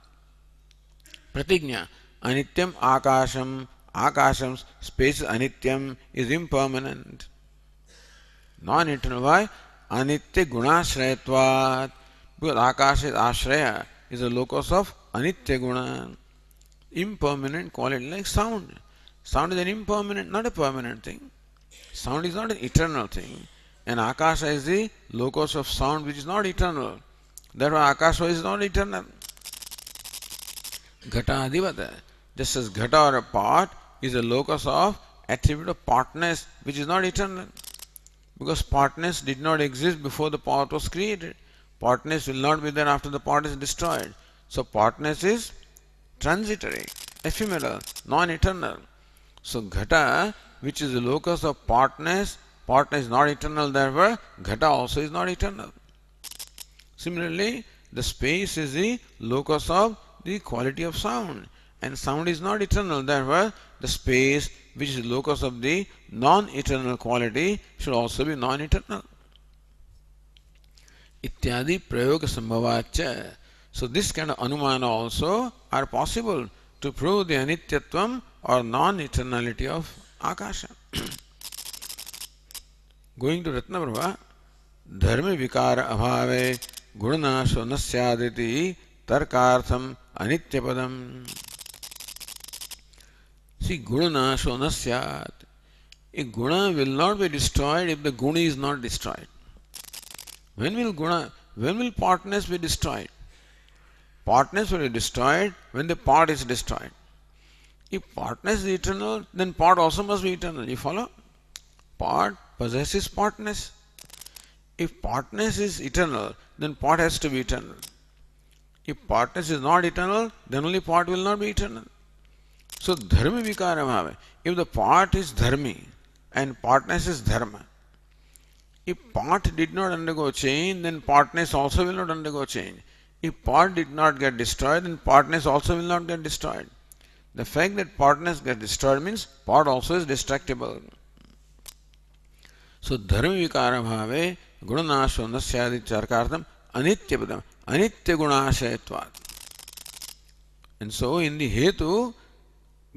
Pratigna, anityam akasham, akasham's space anityam is impermanent, non-eternal. Why? Anitya gunashrayatvat. Because akasha is ashraya, is a locus of anitya guna. Impermanent quality, like sound. Sound is an impermanent, not a permanent thing. Sound is not an eternal thing. And akasha is the locus of sound which is not eternal. Therefore akasha is not eternal. Ghata adivata. Just as ghata or a pot is a locus of attribute of partness which is not eternal. Because partness did not exist before the pot was created. Partness will not be there after the pot is destroyed. So partness is transitory, ephemeral, non-eternal. So ghata, which is the locus of partness, partness is not eternal, therefore ghata also is not eternal. Similarly, the space is the locus of the quality of sound, and sound is not eternal, therefore the space which is the locus of the non-eternal quality should also be non-eternal. Ityadi prayoga sambhavacha. So this kind of anumana also are possible to prove the anityatvam or non-eternality of akasha. Going to Ratnaprabha, dharma vikara abhave gurnaso nasyaditi tarkartham anityapadam. See, gurnaso nasyat. A guna will not be destroyed if the guna is not destroyed. When will partness be destroyed? Partness will be destroyed when the part is destroyed. If partness is eternal, then part also must be eternal. You follow? Part possesses partness. If partness is eternal, then part has to be eternal. If partness is not eternal, then only part will not be eternal. So dharma vikara bhava. If the part is dharmi and partness is dharma, if part did not undergo change, then partness also will not undergo change. If part did not get destroyed, then partness also will not get destroyed. The fact that partness gets destroyed means part also is destructible. So dharma vikara bhave gunanasho nasyadi charkartham anityapadam anitya gunashayatvat. And so in the hetu,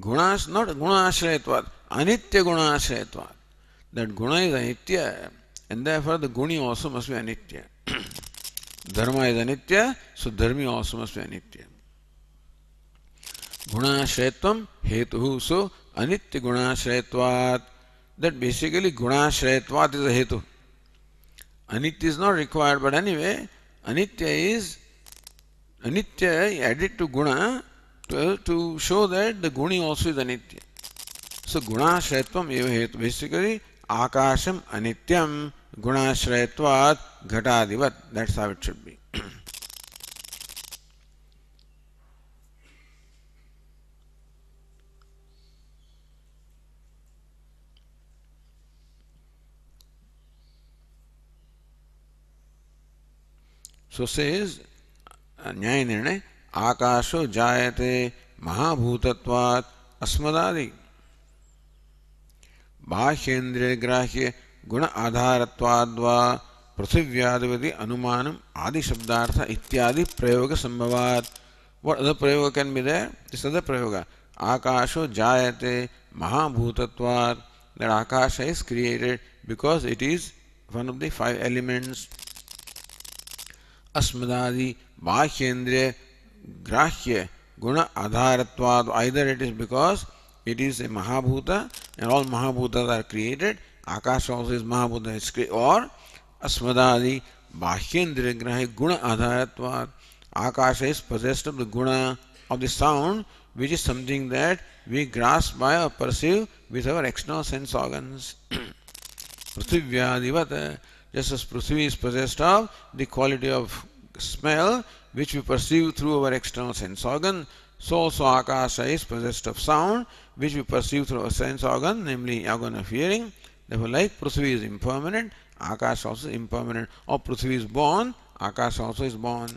gunas not gunashayatvat, anitya gunashayatvat. That guna is anitya, and therefore the guni also must be anitya. Dharma is anitya, so dharmi also must be anitya. Gunashrayatvam hetuhu, so anitya gunashrayatvat. That basically gunashrayatvat is a hetu. Anitya is not required, but anyway, anitya added to guna to show that the guni also is anitya. So gunashrayatvam eva hetu. Basically, akasham anityam gunashrayatvat ghatadivat. That's how it should be. So says Nyaya Nirnay, Akasho jayate mahabhutatvat asmadadi बाह्येन्द्रिय ग्राह्य गुण आधारत्वाद्वा पृथिव्यादिवति अनुमानम आदि शब्दार्थ इत्यादि प्रयोग संभवात्. What other prayoga can be there? This other prayoga. Akasho jayate mahabhutatvat. That akasha is created because it is one of the five elements. Asmadadi bahyendriya grahya guna adharatvad. Either it is because it is a mahabhuta and all mahabhutas are created. Akasha also is mahabhuta is created. Or asmadadi bahyendriya grahya guna adharatvad. Akasha is possessed of the guna of the sound, which is something that we grasp by or perceive with our external sense organs. Prithivyaadivat, just as Prithvi is possessed of the quality of smell, which we perceive through our external sense organ, so also Akasha is possessed of sound, which we perceive through our sense organ, namely organ of hearing. Therefore, like Prithvi is impermanent, Akasha also is impermanent. Or Prithvi is born, Akasha also is born.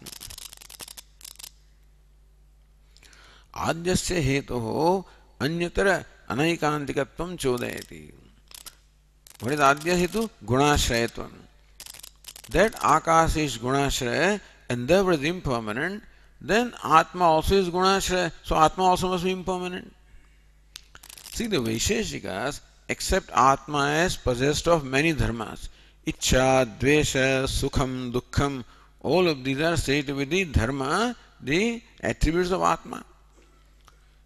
Adyasya hetuho anyatara anaikantikatvam chodayati. What is Adya hetu? Gunashrayatvam. That Akasha is Gunashraya and therefore is impermanent, then Atma also is Gunashraya, so Atma also must be impermanent. See, the Vaisheshikas accept Atma as possessed of many dharmas. Ichcha, Dvesha, Sukham, Dukkham, all of these are said to be the dharma, the attributes of Atma.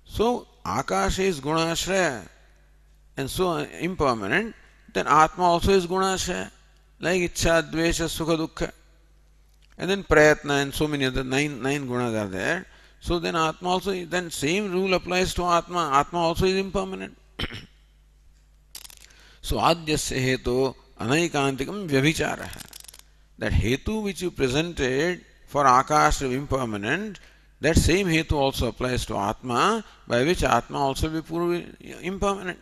So, Akasha is Gunashraya and so impermanent, then Atma also is Gunashraya, like Ichcha, Dvesha, Sukha, Dukkha. And then Prayatna and so many other nine gunas are there. So then Atma also, then same rule applies to Atma. Atma also is impermanent. So Adyasya hetu anaikantikam vyabhichara. That hetu which you presented for Akasha impermanent, that same hetu also applies to Atma, by which Atma also will be proved impermanent.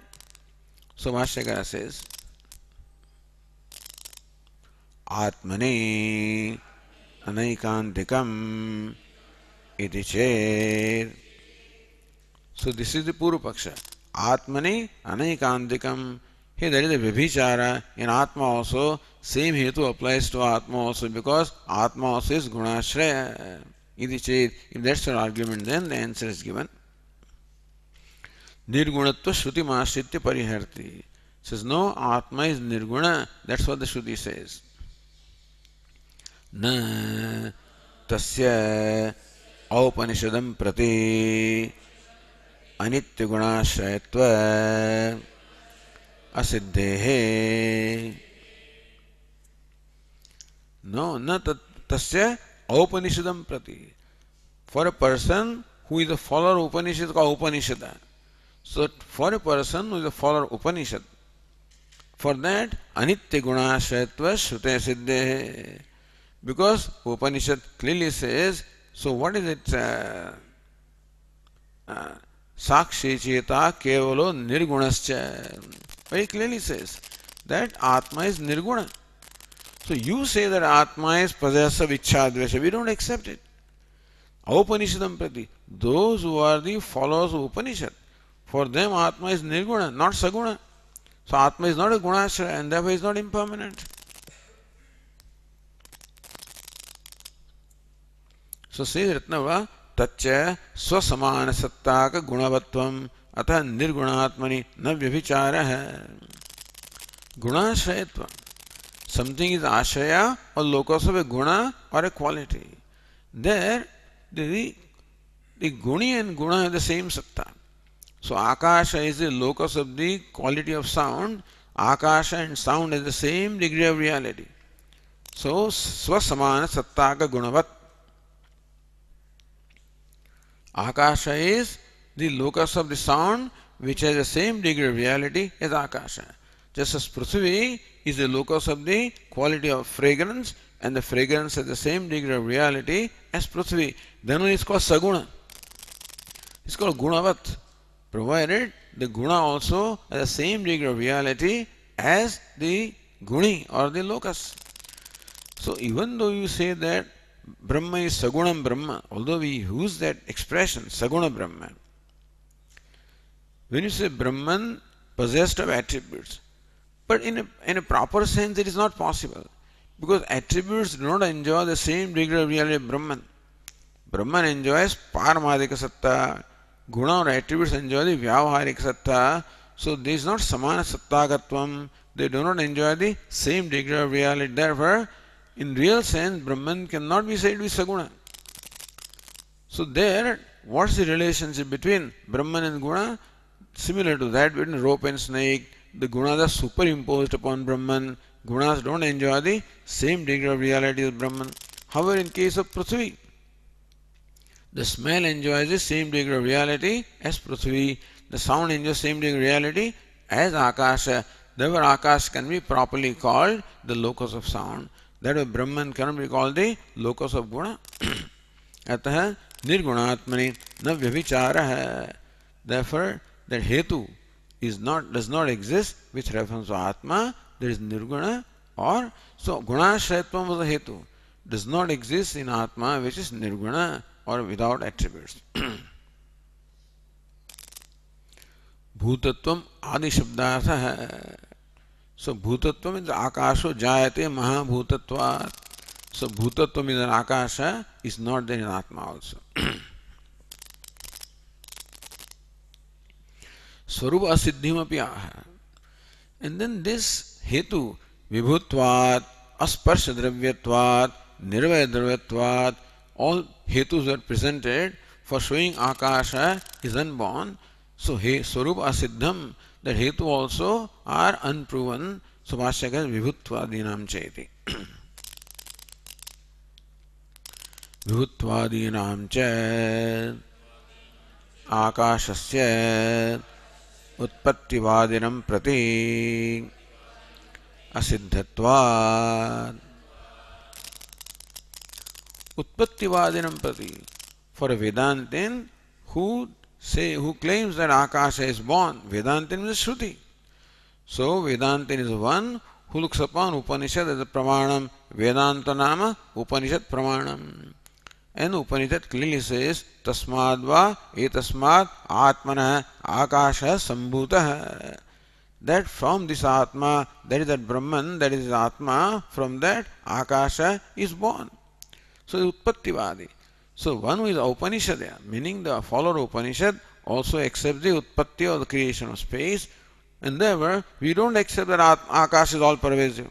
So Bhashyakara says, Atmani anaikantikam iti chet. So this is the Purva Paksha. Atmani anaikantikam. Here there is a Vibhichara. In Atma also, same hetu applies to Atma also, because Atma also is Gunashraya. Iti chet. If that's your argument, then the answer is given. Nirgunatva Shruti Mashritya Pariharti. Says no, Atma is Nirguna. That's what the Shruti says. Na tasya aupanishadam prati anitya gunashrayatva asiddhehe. No, na tasya aupanishadam prati. For a person who is a follower of Upanishad, called Upanishada. So for a person who is a follower of Upanishad, for that anitya gunashrayatva shrute siddhehe. Because Upanishad clearly says, so what is it? Sakshi cheta kevalo nirgunascha. Very clearly says that Atma is nirguna. So you say that Atma is possessed of ichcha dvesha. We don't accept it. Upanishadam prati. Those who are the followers of Upanishad, for them Atma is nirguna, not saguna. So Atma is not a gunashraya and therefore is not impermanent. So says Ratnava, Tacha Swasamana Sattaka Gunavatvam Atha Nirgunatmani Na Vyabhichara. Gunashrayatva. Something is ashraya or locus of a guna or a quality. There, the guni and guna have the same satta. So Akasha is the locus of the quality of sound. Akasha and sound has the same degree of reality. So Swasamana Sattaka Gunavat. Akasha is the locus of the sound which has the same degree of reality as Akasha. Just as Prithvi is the locus of the quality of fragrance, and the fragrance has the same degree of reality as Prithvi. Then it's called Saguna. It's called Gunavat, provided the guna also has the same degree of reality as the guni or the locus. So even though you say that Brahma is Sagunam Brahma, although we use that expression, Saguna Brahma, when you say Brahman possessed of attributes, but in a proper sense it is not possible, because attributes do not enjoy the same degree of reality of Brahman. Brahman enjoys Paramadika Satta, guna or attributes enjoy the Vyavaharika Satta, so there is not Samana Sattagatvam, they do not enjoy the same degree of reality. Therefore, in real sense, Brahman cannot be said to be Saguna. So there, what's the relationship between Brahman and Guna? Similar to that between rope and snake, the Gunas are superimposed upon Brahman. Gunas don't enjoy the same degree of reality as Brahman. However, in case of Prithvi, the smell enjoys the same degree of reality as Prithvi. The sound enjoys the same degree of reality as Akasha. Therefore, Akasha can be properly called the locus of sound. That way Brahman cannot be called the locus of guna. Atah nirgunatmani na vyabhichara. Therefore, that hetu does not exist with reference to Atma. There is nirguna, or so gunashrayatvam was a hetu. Does not exist in Atma, which is nirguna or without attributes. Bhutatvam adi shabdartha. So bhutatva means akasho jayate mahabhutatvat. So bhutatva means an akasha is not there in Atma also. Swarupa asiddhim api aha. And then this hetu vibhutvat, asparsha dravyatvat, nirvaya dravyatvat, all hetus are presented for showing akasha is unborn. So swarupa asiddham, that hetu also are unproven. So Bhashyakara vibhutvadinam cheti. Vibhutvadinam cha akashasya utpattivadinam prati asiddhatvad. Utpattivadinam prati. For a Vedantin who claims that Akasha is born, Vedantin is Shruti. So Vedantin is one who looks upon Upanishad as a Pramanam. Vedanta Nama Upanishad Pramanam. And Upanishad clearly says, Tasmadva etasmad atmana akasha sambhutah. That from this Atma, that is that Brahman, that is Atma, from that Akasha is born. So Utpattivadi. So one who is Upanishadya, meaning the follower of Upanishad, also accepts the Utpatti or the creation of space, and therefore we don't accept that Akash is all pervasive.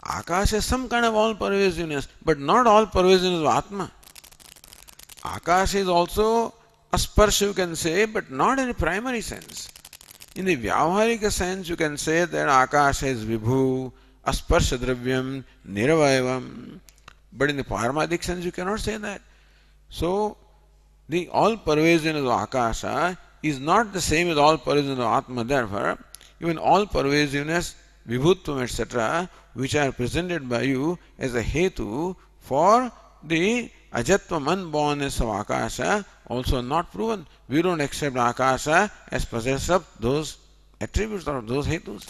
Akash has some kind of all pervasiveness, but not all pervasiveness of Atma. Akash is also a sparsha, you can say, but not in a primary sense. In the Vyavaharika sense, you can say that Akasha is Vibhu, Asparsha Dravyam, Niravayavam. But in the Paramadic sense, you cannot say that. So, the all pervasiveness of Akasha is not the same as all pervasiveness of Atma. Therefore, even all pervasiveness, Vibhutvam, etc., which are presented by you as a Hetu for the Ajatvam, unbornness of Akasha, also not proven. We don't accept Akasha as possessor of those attributes or those Hetus.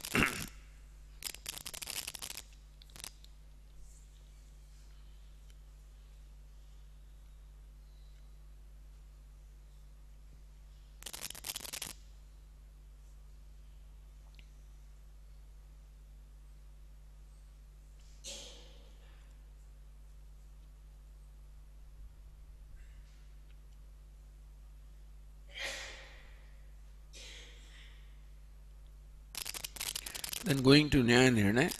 Then going to Nyaya Nirnaya,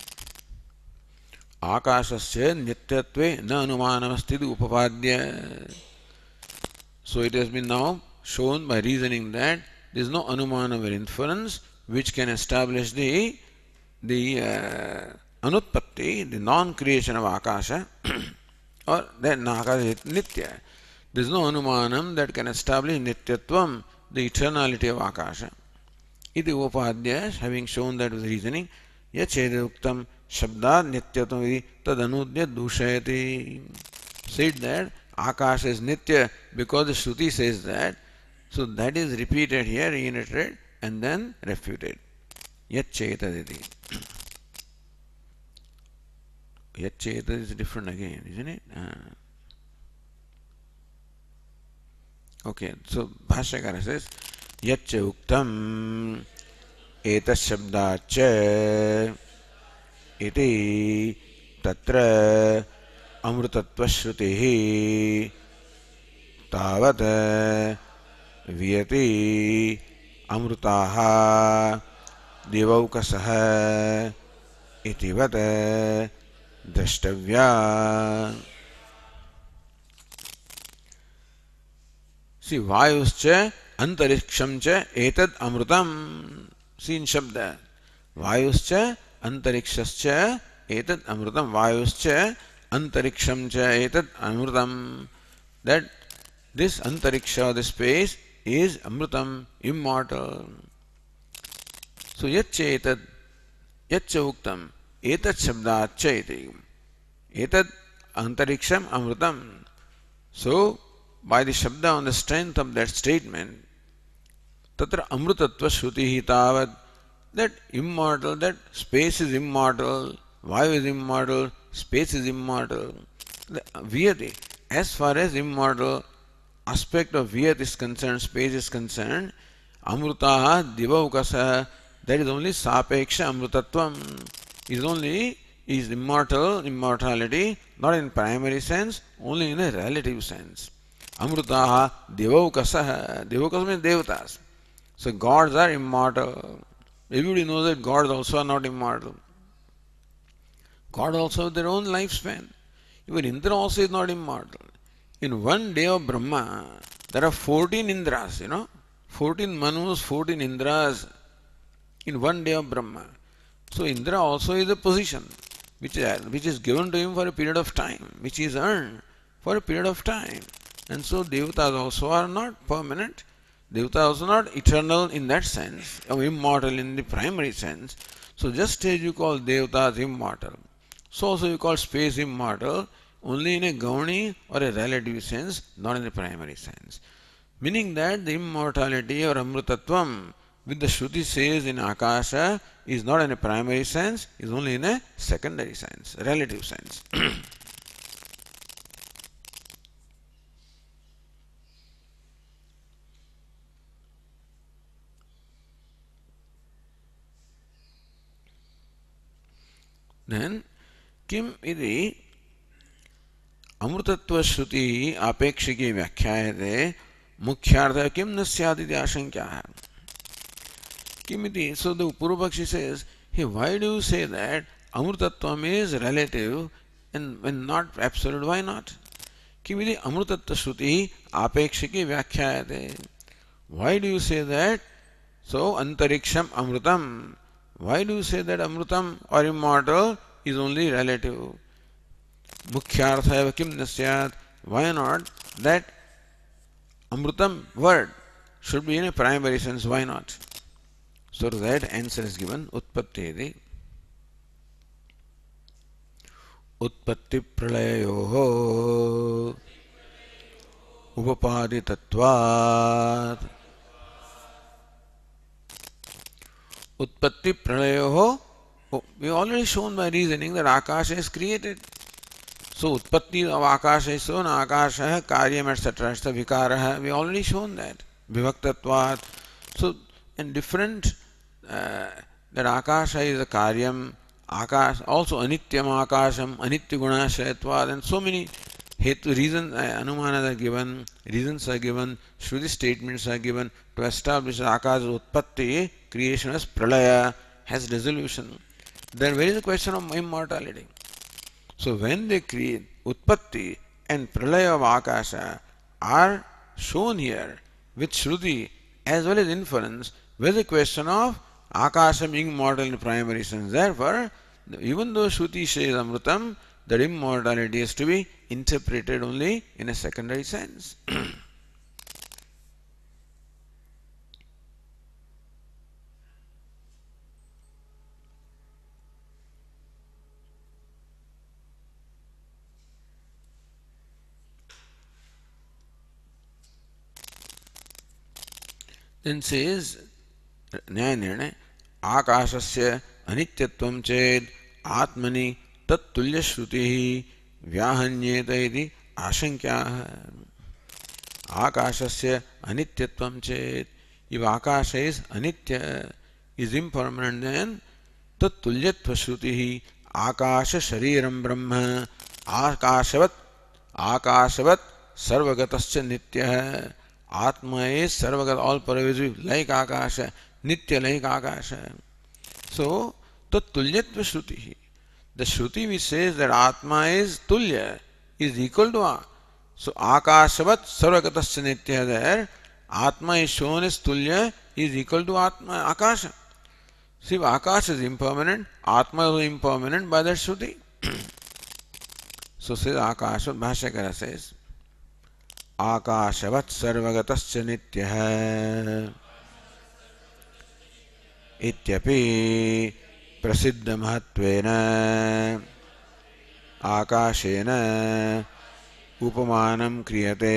Akashasya nityatve na anumanamastiti upapadya. So it has been now shown by reasoning that there is no anumana or inference which can establish the anutpatti, the non-creation of Akasha, or that Akasha is nitya. There is no anumanam that can establish nityatvam, the eternality of Akasha. Iti upadya, having shown that with reasoning, yacheduktam shabdad nityatam iti tadanudya dushayati. Said that Akasha is nitya because the Shruti says that. So that is repeated here, reiterated, and then refuted. Yachetaditi. Yachetad is different again, isn't it? Okay, so Bhashyakara says, Yacha uktam etashabdacha iti tatra amrutatva shrutihi tavat viyati amrutaha divaukasaha itivat drashtavya. See, vayuscha antariksham cha etad amrutam. See in Shabda. Vayuscha antarikshascha etad amrutam. Vayuscha antariksham cha etad amrutam. That this antariksha, the space, is amrutam, immortal. So yaccha etad, yaccha uktam, etad shabdacha iti. Etad antariksham amrutam. So, by the Shabda on the strength of that statement, Tatra Amrutatva Shruti Tavat, that immortal, that space is immortal, Vayu is immortal, space is immortal. Viyati, as far as immortal aspect of Viyat is concerned, space is concerned, Amrutaha Divaukasa, that is only Sapeksha Amrutatvam, is immortal, immortality, not in primary sense, only in a relative sense. Amrutaha Devaukasaha. Devaukas means devatas. So gods are immortal. Everybody knows that gods also are not immortal. God also have their own lifespan. Even Indra also is not immortal. In one day of Brahma, there are 14 Indras, 14 Manus, 14 Indras in one day of Brahma. So Indra also is a position which is given to him for a period of time, which is earned for a period of time. And so Devatas also are not permanent. Devatas also not eternal in that sense, or immortal in the primary sense. So just as you call devatas immortal, so also you call space immortal only in a gauni or a relative sense, not in a primary sense. Meaning that the immortality or amrutatvam, which the Shruti says in Akasha, is not in a primary sense, is only in a secondary sense, relative sense. Then, kim iti अमृतत्व श्रुति आपेक्षिकी व्याख्यायते मुख्यार्थ किम न स्यात् इति आशंका है किमिति so the Purvapakshi says hey why do you say that amrutatvam is relative and when not absolute why not किमिति अमृतत्व श्रुति आपेक्षिकी व्याख्यायते why do you say that so antariksham amrutam why do you say that amrutam or immortal is only relative मुख्यार्थ एव किम न स्यात् why not that amrutam word should be in a primary sense why not so to that answer is given उत्पत्ति इति उत्पत्ति प्रलयोः उपपादितत्वात् उत्पत्ति प्रलयोः we already shown by reasoning that akasha is created. So utpatti of akasha is shown, akasha karyam etc. etc. vikara. We already shown that. Vivaktatvat. So in different that akasha is a karyam, akash also anityam akasham, anitya gunashayatvat, and so many hetu reasons anumanas are given, reasons are given, Shruti statements are given to establish akasha utpatti, creation as pralaya, has dissolution. Then where is the question of immortality? So when they create utpatti and pralaya of akasha are shown here with Shruti as well as inference, where is the question of akasha being immortal in primary sense. Therefore, even though Shruti says amrutam, that immortality is to be interpreted only in a secondary sense. Then says न्यायनिर्णय आकाशस्य अनित्यत्वं चेत् आत्मनि तत्तुल्य श्रुतिः व्याहन्येत इति आशंक्याः आकाशस्य अनित्यत्वं चेत् if akasha is anitya is impermanent then तत्तुल्यत्व श्रुतिः आकाश शरीरं ब्रह्म आकाशवत् सर्वगतश्च नित्यः Atma is sarvagat, all pervasive, like akasha, nitya like akasha. So, tulyatva shruti. The shruti which says that Atma is tulya, is equal to A. So, akashavat sarvagatasya nitya there, Atma is shown as tulya, is equal to Atma, akasha. See, if akasha is impermanent, Atma is impermanent by that shruti. So, says akasha, Bhashyakara says, आकाशवत् सर्वगतश्च नित्यः इत्यपि प्रसिद्धमहत्वेन आकाशेन उपमानं क्रियते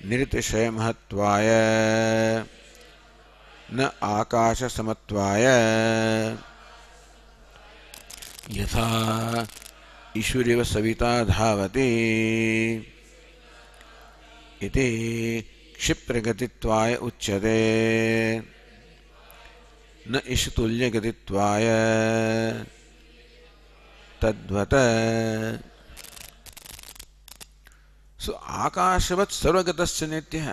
निरतिशयमहत्वाय न आकाशसमत्वाय यथा ईश्वरिव सविता धावति इति क्षिप्रगतित्वाय उच्यते न ईशतुल्यगतित्वाय तद्वत् सो आकाशवत् सर्वगतस्य नित्यः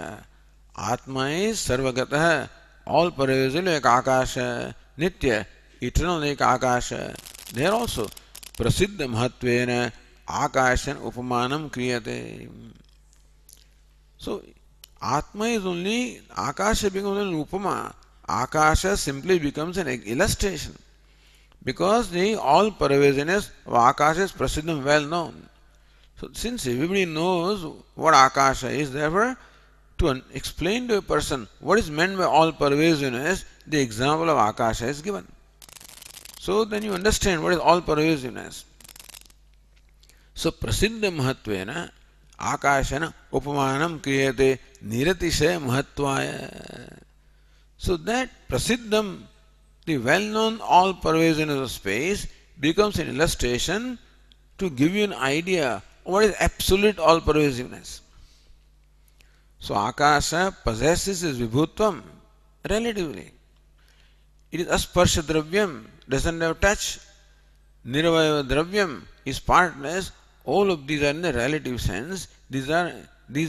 आत्मा is सर्वगतः all pervasive like akasha nitya eternal like akasha there also prasiddha mahatvena akashan upamanam kriyate. So, Atma is only, Akasha becomes an upama. Akasha simply becomes an illustration. Because the all pervasiveness of Akasha is prasiddham well known. So, since everybody knows what Akasha is, therefore, to explain to a person what is meant by all pervasiveness, the example of Akasha is given. So then you understand what is all pervasiveness. So prasiddha mahatvena akashana upamanam kriyate niratisaya mahatvaya. So that prasiddham, the well-known all-pervasiveness of space, becomes an illustration to give you an idea of what is absolute all-pervasiveness. So akasha possesses its vibhutvam relatively. It is asparsha dravyam, doesn't have touch. Niravaya dravyam is partless. All of these are in the relative sense. These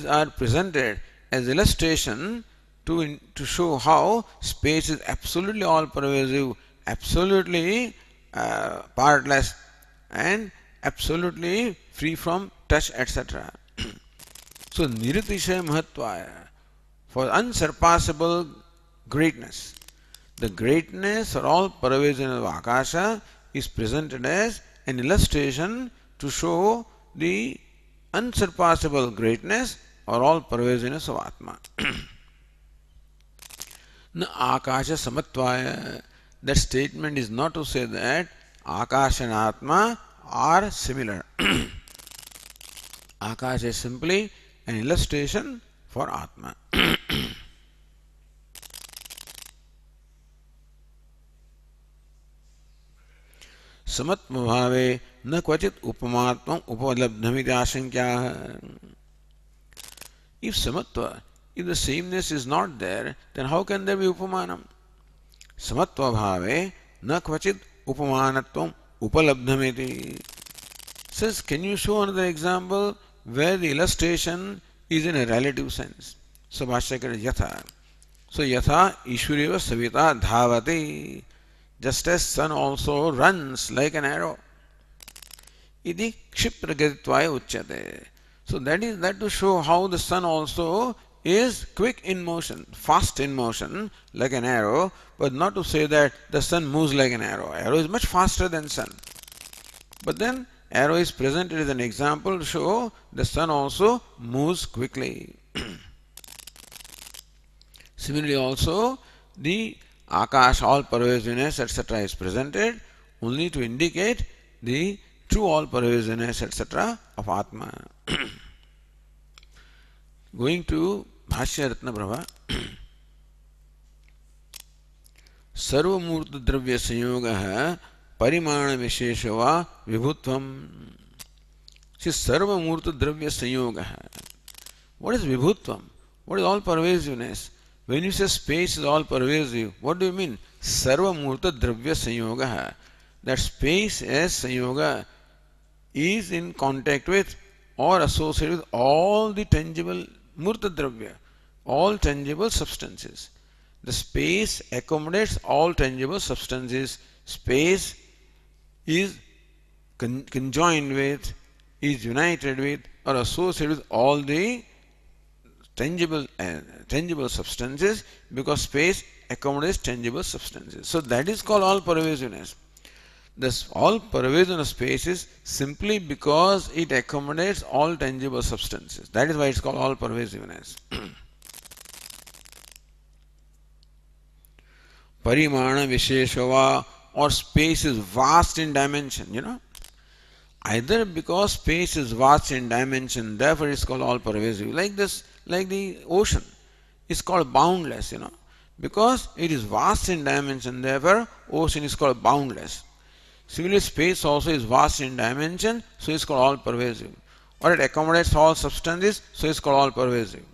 are presented as illustration to show how space is absolutely all pervasive, absolutely partless, and absolutely free from touch, etc. So niritishay mahatvaya, for unsurpassable greatness. The greatness or all pervasiveness of Akasha is presented as an illustration to show the unsurpassable greatness or all pervasiveness of Atma. Na Akasha Samatvaya. That statement is not to say that Akasha and Atma are similar. Akasha is simply an illustration for Atma. समत्व भावे न क्वचित उपमात्म उपलब्धमिति आशंक्या. If samatva, if the sameness is not there, then how can there be upamanam? Samatva bhave na kvachit upamanatvam upalabdhamiti. Says, can you show another example where the illustration is in a relative sense? So Bhashyakara yatha. So yatha ishureva savita dhavati. Just as sun also runs like an arrow. Iti kshipragadittvaya uchyate. So that is that to show how the sun also is quick in motion, fast in motion, like an arrow, but not to say that the sun moves like an arrow. Arrow is much faster than sun. But then arrow is presented as an example to show the sun also moves quickly. Similarly also, the Akash, all pervasiveness, etc. is presented only to indicate the true all pervasiveness, etc. of Atma. Going to Bhashya Ratna Prabha. Sarvamurta Dravya Sanyoga Parimana Visheshava Vibhutvam. See, Sarvamurta Dravya Sanyoga. What is Vibhutvam? What is all pervasiveness? When you say space is all pervasive, what do you mean? Sarva Murta Dravya Sanyoga. That space as Sanyoga is in contact with or associated with all the tangible Murta Dravya, all tangible substances. The space accommodates all tangible substances. Space is conjoined with, is united with, or associated with all the tangible substances, because space accommodates tangible substances. So that is called all pervasiveness. This all pervasiveness of space is simply because it accommodates all tangible substances. That is why it's called all pervasiveness. Parimana Visheshava, or space is vast in dimension, Either because space is vast in dimension, therefore it's called all pervasive. Like this, like the ocean is called boundless, because it is vast in dimension, therefore ocean is called boundless. Similarly, space also is vast in dimension, so it's called all pervasive. Or it accommodates all substances, so it's called all pervasive.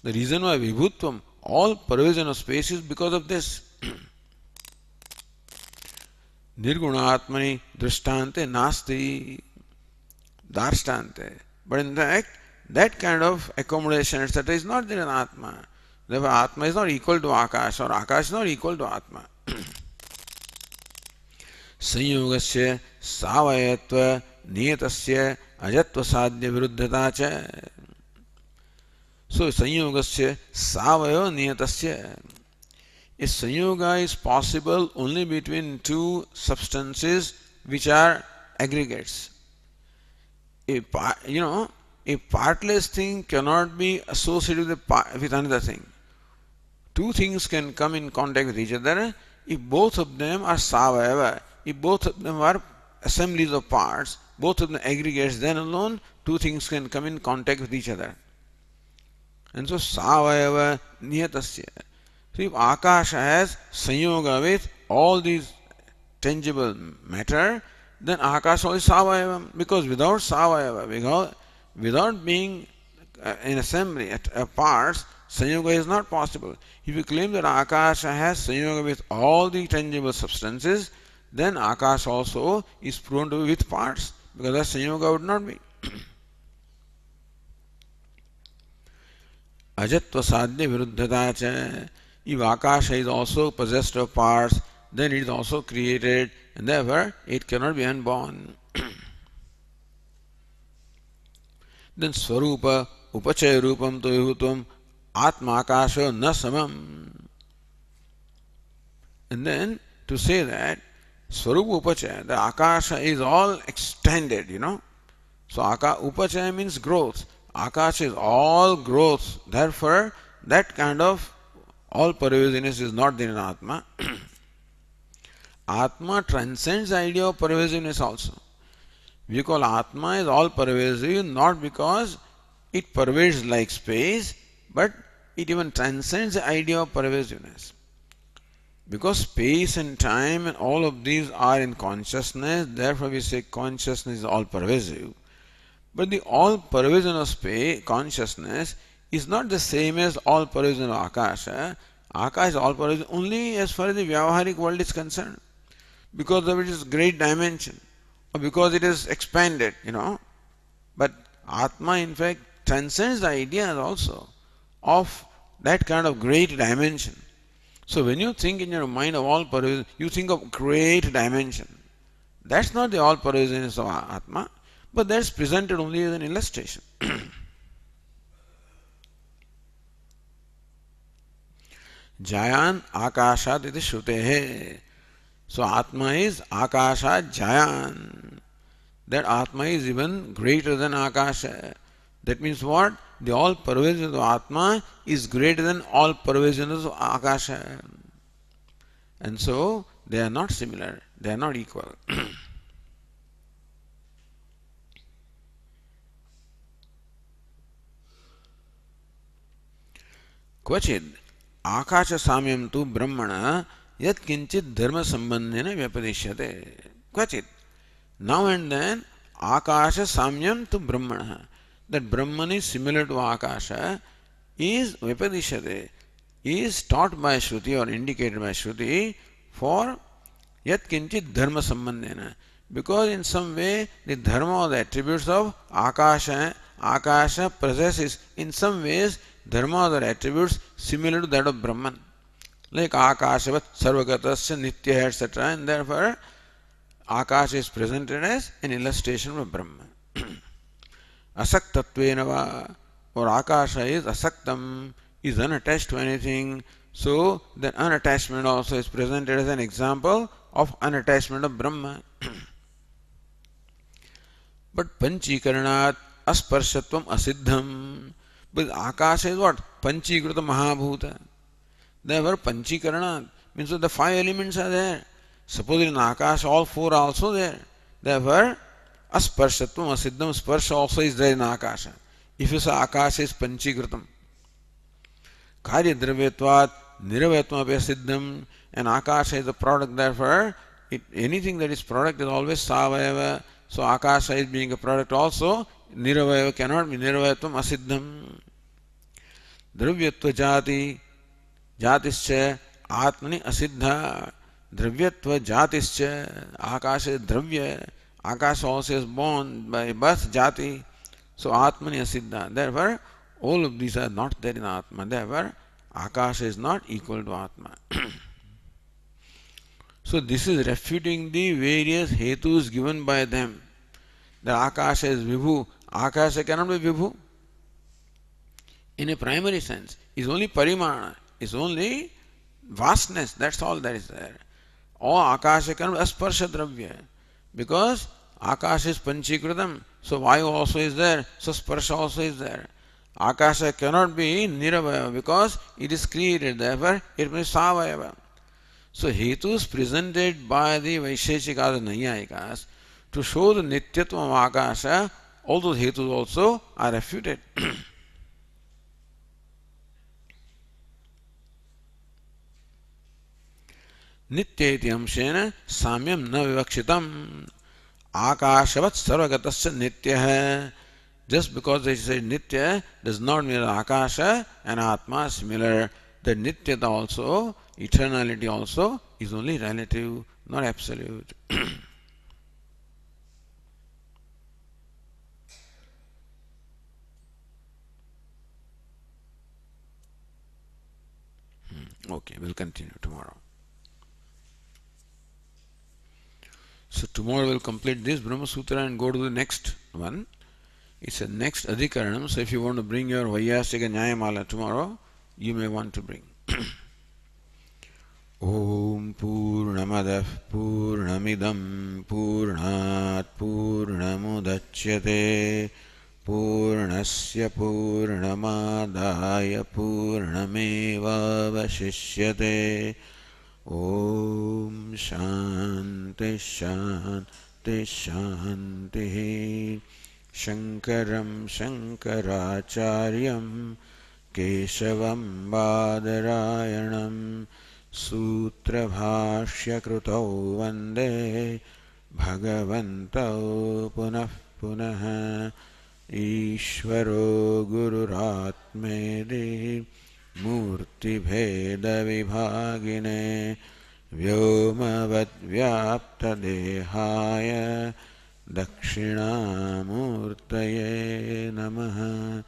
The reason why Vibhutvam, all pervasive of space, is because of this. Nirgunatmani drishtante nasti darstante. But in fact, that kind of accommodation, etc., is not there in Atma. Therefore, Atma is not equal to Akash, or Akash is not equal to Atma. Sanyogasya savayatva niyatasya ajatva sadhya viruddhata cha. So, sanyogasya savayo niyatasya. A sanyoga is possible only between two substances which are aggregates. A partless thing cannot be associated with another thing. Two things can come in contact with each other if both of them are savayava, if both of them are assemblies of parts, both of them aggregates, then alone two things can come in contact with each other. And so savayava niyatasya. So if Akasha has sanyoga with all these tangible matter, then Akasha is savayava. Because without savayava, without being in assembly at parts, sanyoga is not possible. If you claim that Akasha has sanyoga with all the tangible substances, then Akasha also is prone to be with parts, because that sanyoga would not be. Ajatva sadhya viruddhata cha. If Akasha is also possessed of parts, then it is also created, and therefore it cannot be unborn. Then Swarupa Upachaya Rupam Toyutam Atma Akasha na samam. And then to say that Swarupa Upachaya, the Akasha is all extended, So Upachaya means growth. Akasha is all growth. Therefore, that kind of all pervasiveness is not there in Atma. Atma transcends the idea of pervasiveness also. We call Atma is all pervasive not because it pervades like space, but it even transcends the idea of pervasiveness. Because space and time and all of these are in consciousness, therefore we say consciousness is all pervasive. But the all pervasive of space, consciousness, is not the same as all pervasive of Akasha. Akasha is all pervasive only as far as the Vyavaharik world is concerned, because of its great dimension, or because it is expanded, But Atma, in fact, transcends the ideas also of that kind of great dimension. So when you think in your mind of all pervasive, you think of great dimension. That's not the all pervasiveness of Atma, but that's presented only as an illustration. Jayan Akashat iti Shrutehe. So Atma is Akashat Jayan. That Atma is even greater than Akasha. That means what? The all pervasiveness of Atma is greater than all pervasiveness of Akasha. And so they are not similar, they are not equal. क्वचिद आकाश साम्यम तु ब्रह्मण यत् किंचित धर्म संबंधेन व्यपदिश्यते. क्वचित, now and then, akasha samyam tu brahmana, that Brahman is similar to Akasha, is vyapadisyate, is taught by Shruti or indicated by Shruti for yat kinchit dharma sambandhena, because in some way the dharma or the attributes of Akasha possesses in some ways dharma or the attributes similar to that of Brahman, like Akashavat sarvagatasya nitya etc. And therefore Akasha is presented as an illustration of Brahman. Asaktatvena va, or Akasha is asaktam, is unattached to anything, so that unattachment also is presented as an example of unattachment of Brahma. But Panchikaranat asparshatvam asiddham. But Akasha is what? Panchikrita Mahabhuta. Therefore Panchikaranat means that the five elements are there. Suppose in Akasha all four are also there. Therefore asparshatvam asiddham, sparsha also is there in Akasha. If you say Akasha is Panchikritam. Karya dravyatvat niravayatvam api asiddham, and Akasha is a product, therefore anything that is product is always savayava. So Akasha is being a product also, niravayava cannot be niravayatvam asiddham. Dravyatva jati, jatischa atmani asiddha. Dravyatva jatischa, Akasha is dravya, Akasha also is born by birth jati, so atmani asiddha. Therefore all of these are not there in Atma. Therefore Akasha is not equal to Atma. So this is refuting the various hetus given by them. That Akasha is Vibhu. Akasha cannot be Vibhu. In a primary sense, is only Parimana, is only vastness, that's all that is there. Or Akasha cannot be Asparsha Dravya, because Akasha is Panchikritam, so Vayu also is there, so Sparsha also is there. Akasha cannot be Niravaya because it is created, therefore it must be Savayava. So hetus presented by the Vaisheshikas and Naiyayikas to show the nityatva of akasha, all those hetus also are refuted. नित्येति अंशेन साम्यम न विवक्षितम आकाशवत् सर्वगतस्य नित्यः. Just because they say nitya does not mean akasha and atma similar. The nityata also, eternality also, is only relative, not absolute. Okay, we'll continue tomorrow. So tomorrow we'll complete this Brahma Sutra and go to the next one. It's a next adhikaranam. So if you want to bring your Vaiyasika Nyayamala tomorrow, you may want to bring. Om Purnamadah Purnamidam Purnat Purnamudachyate Purnasya Purnamadaya Purnameva Vashishyate. Om Shanti Shanti Shanti. Shankaram Shankaracharyam Keshavam Badarayanam Sutra Bhashya Krutau Vande Bhagavantau Punah Punah Ishvaro Gururatmedi Murti Bheda Vibhagine Vyomavad Vyapta Dehaya Dakshinamurtaye Namaha.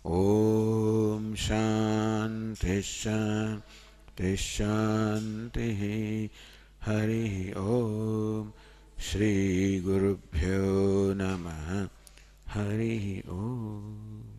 Om Shanti Shanti Shanti. Hari Om. Shri Gurubhyo Namaha. Hari Om.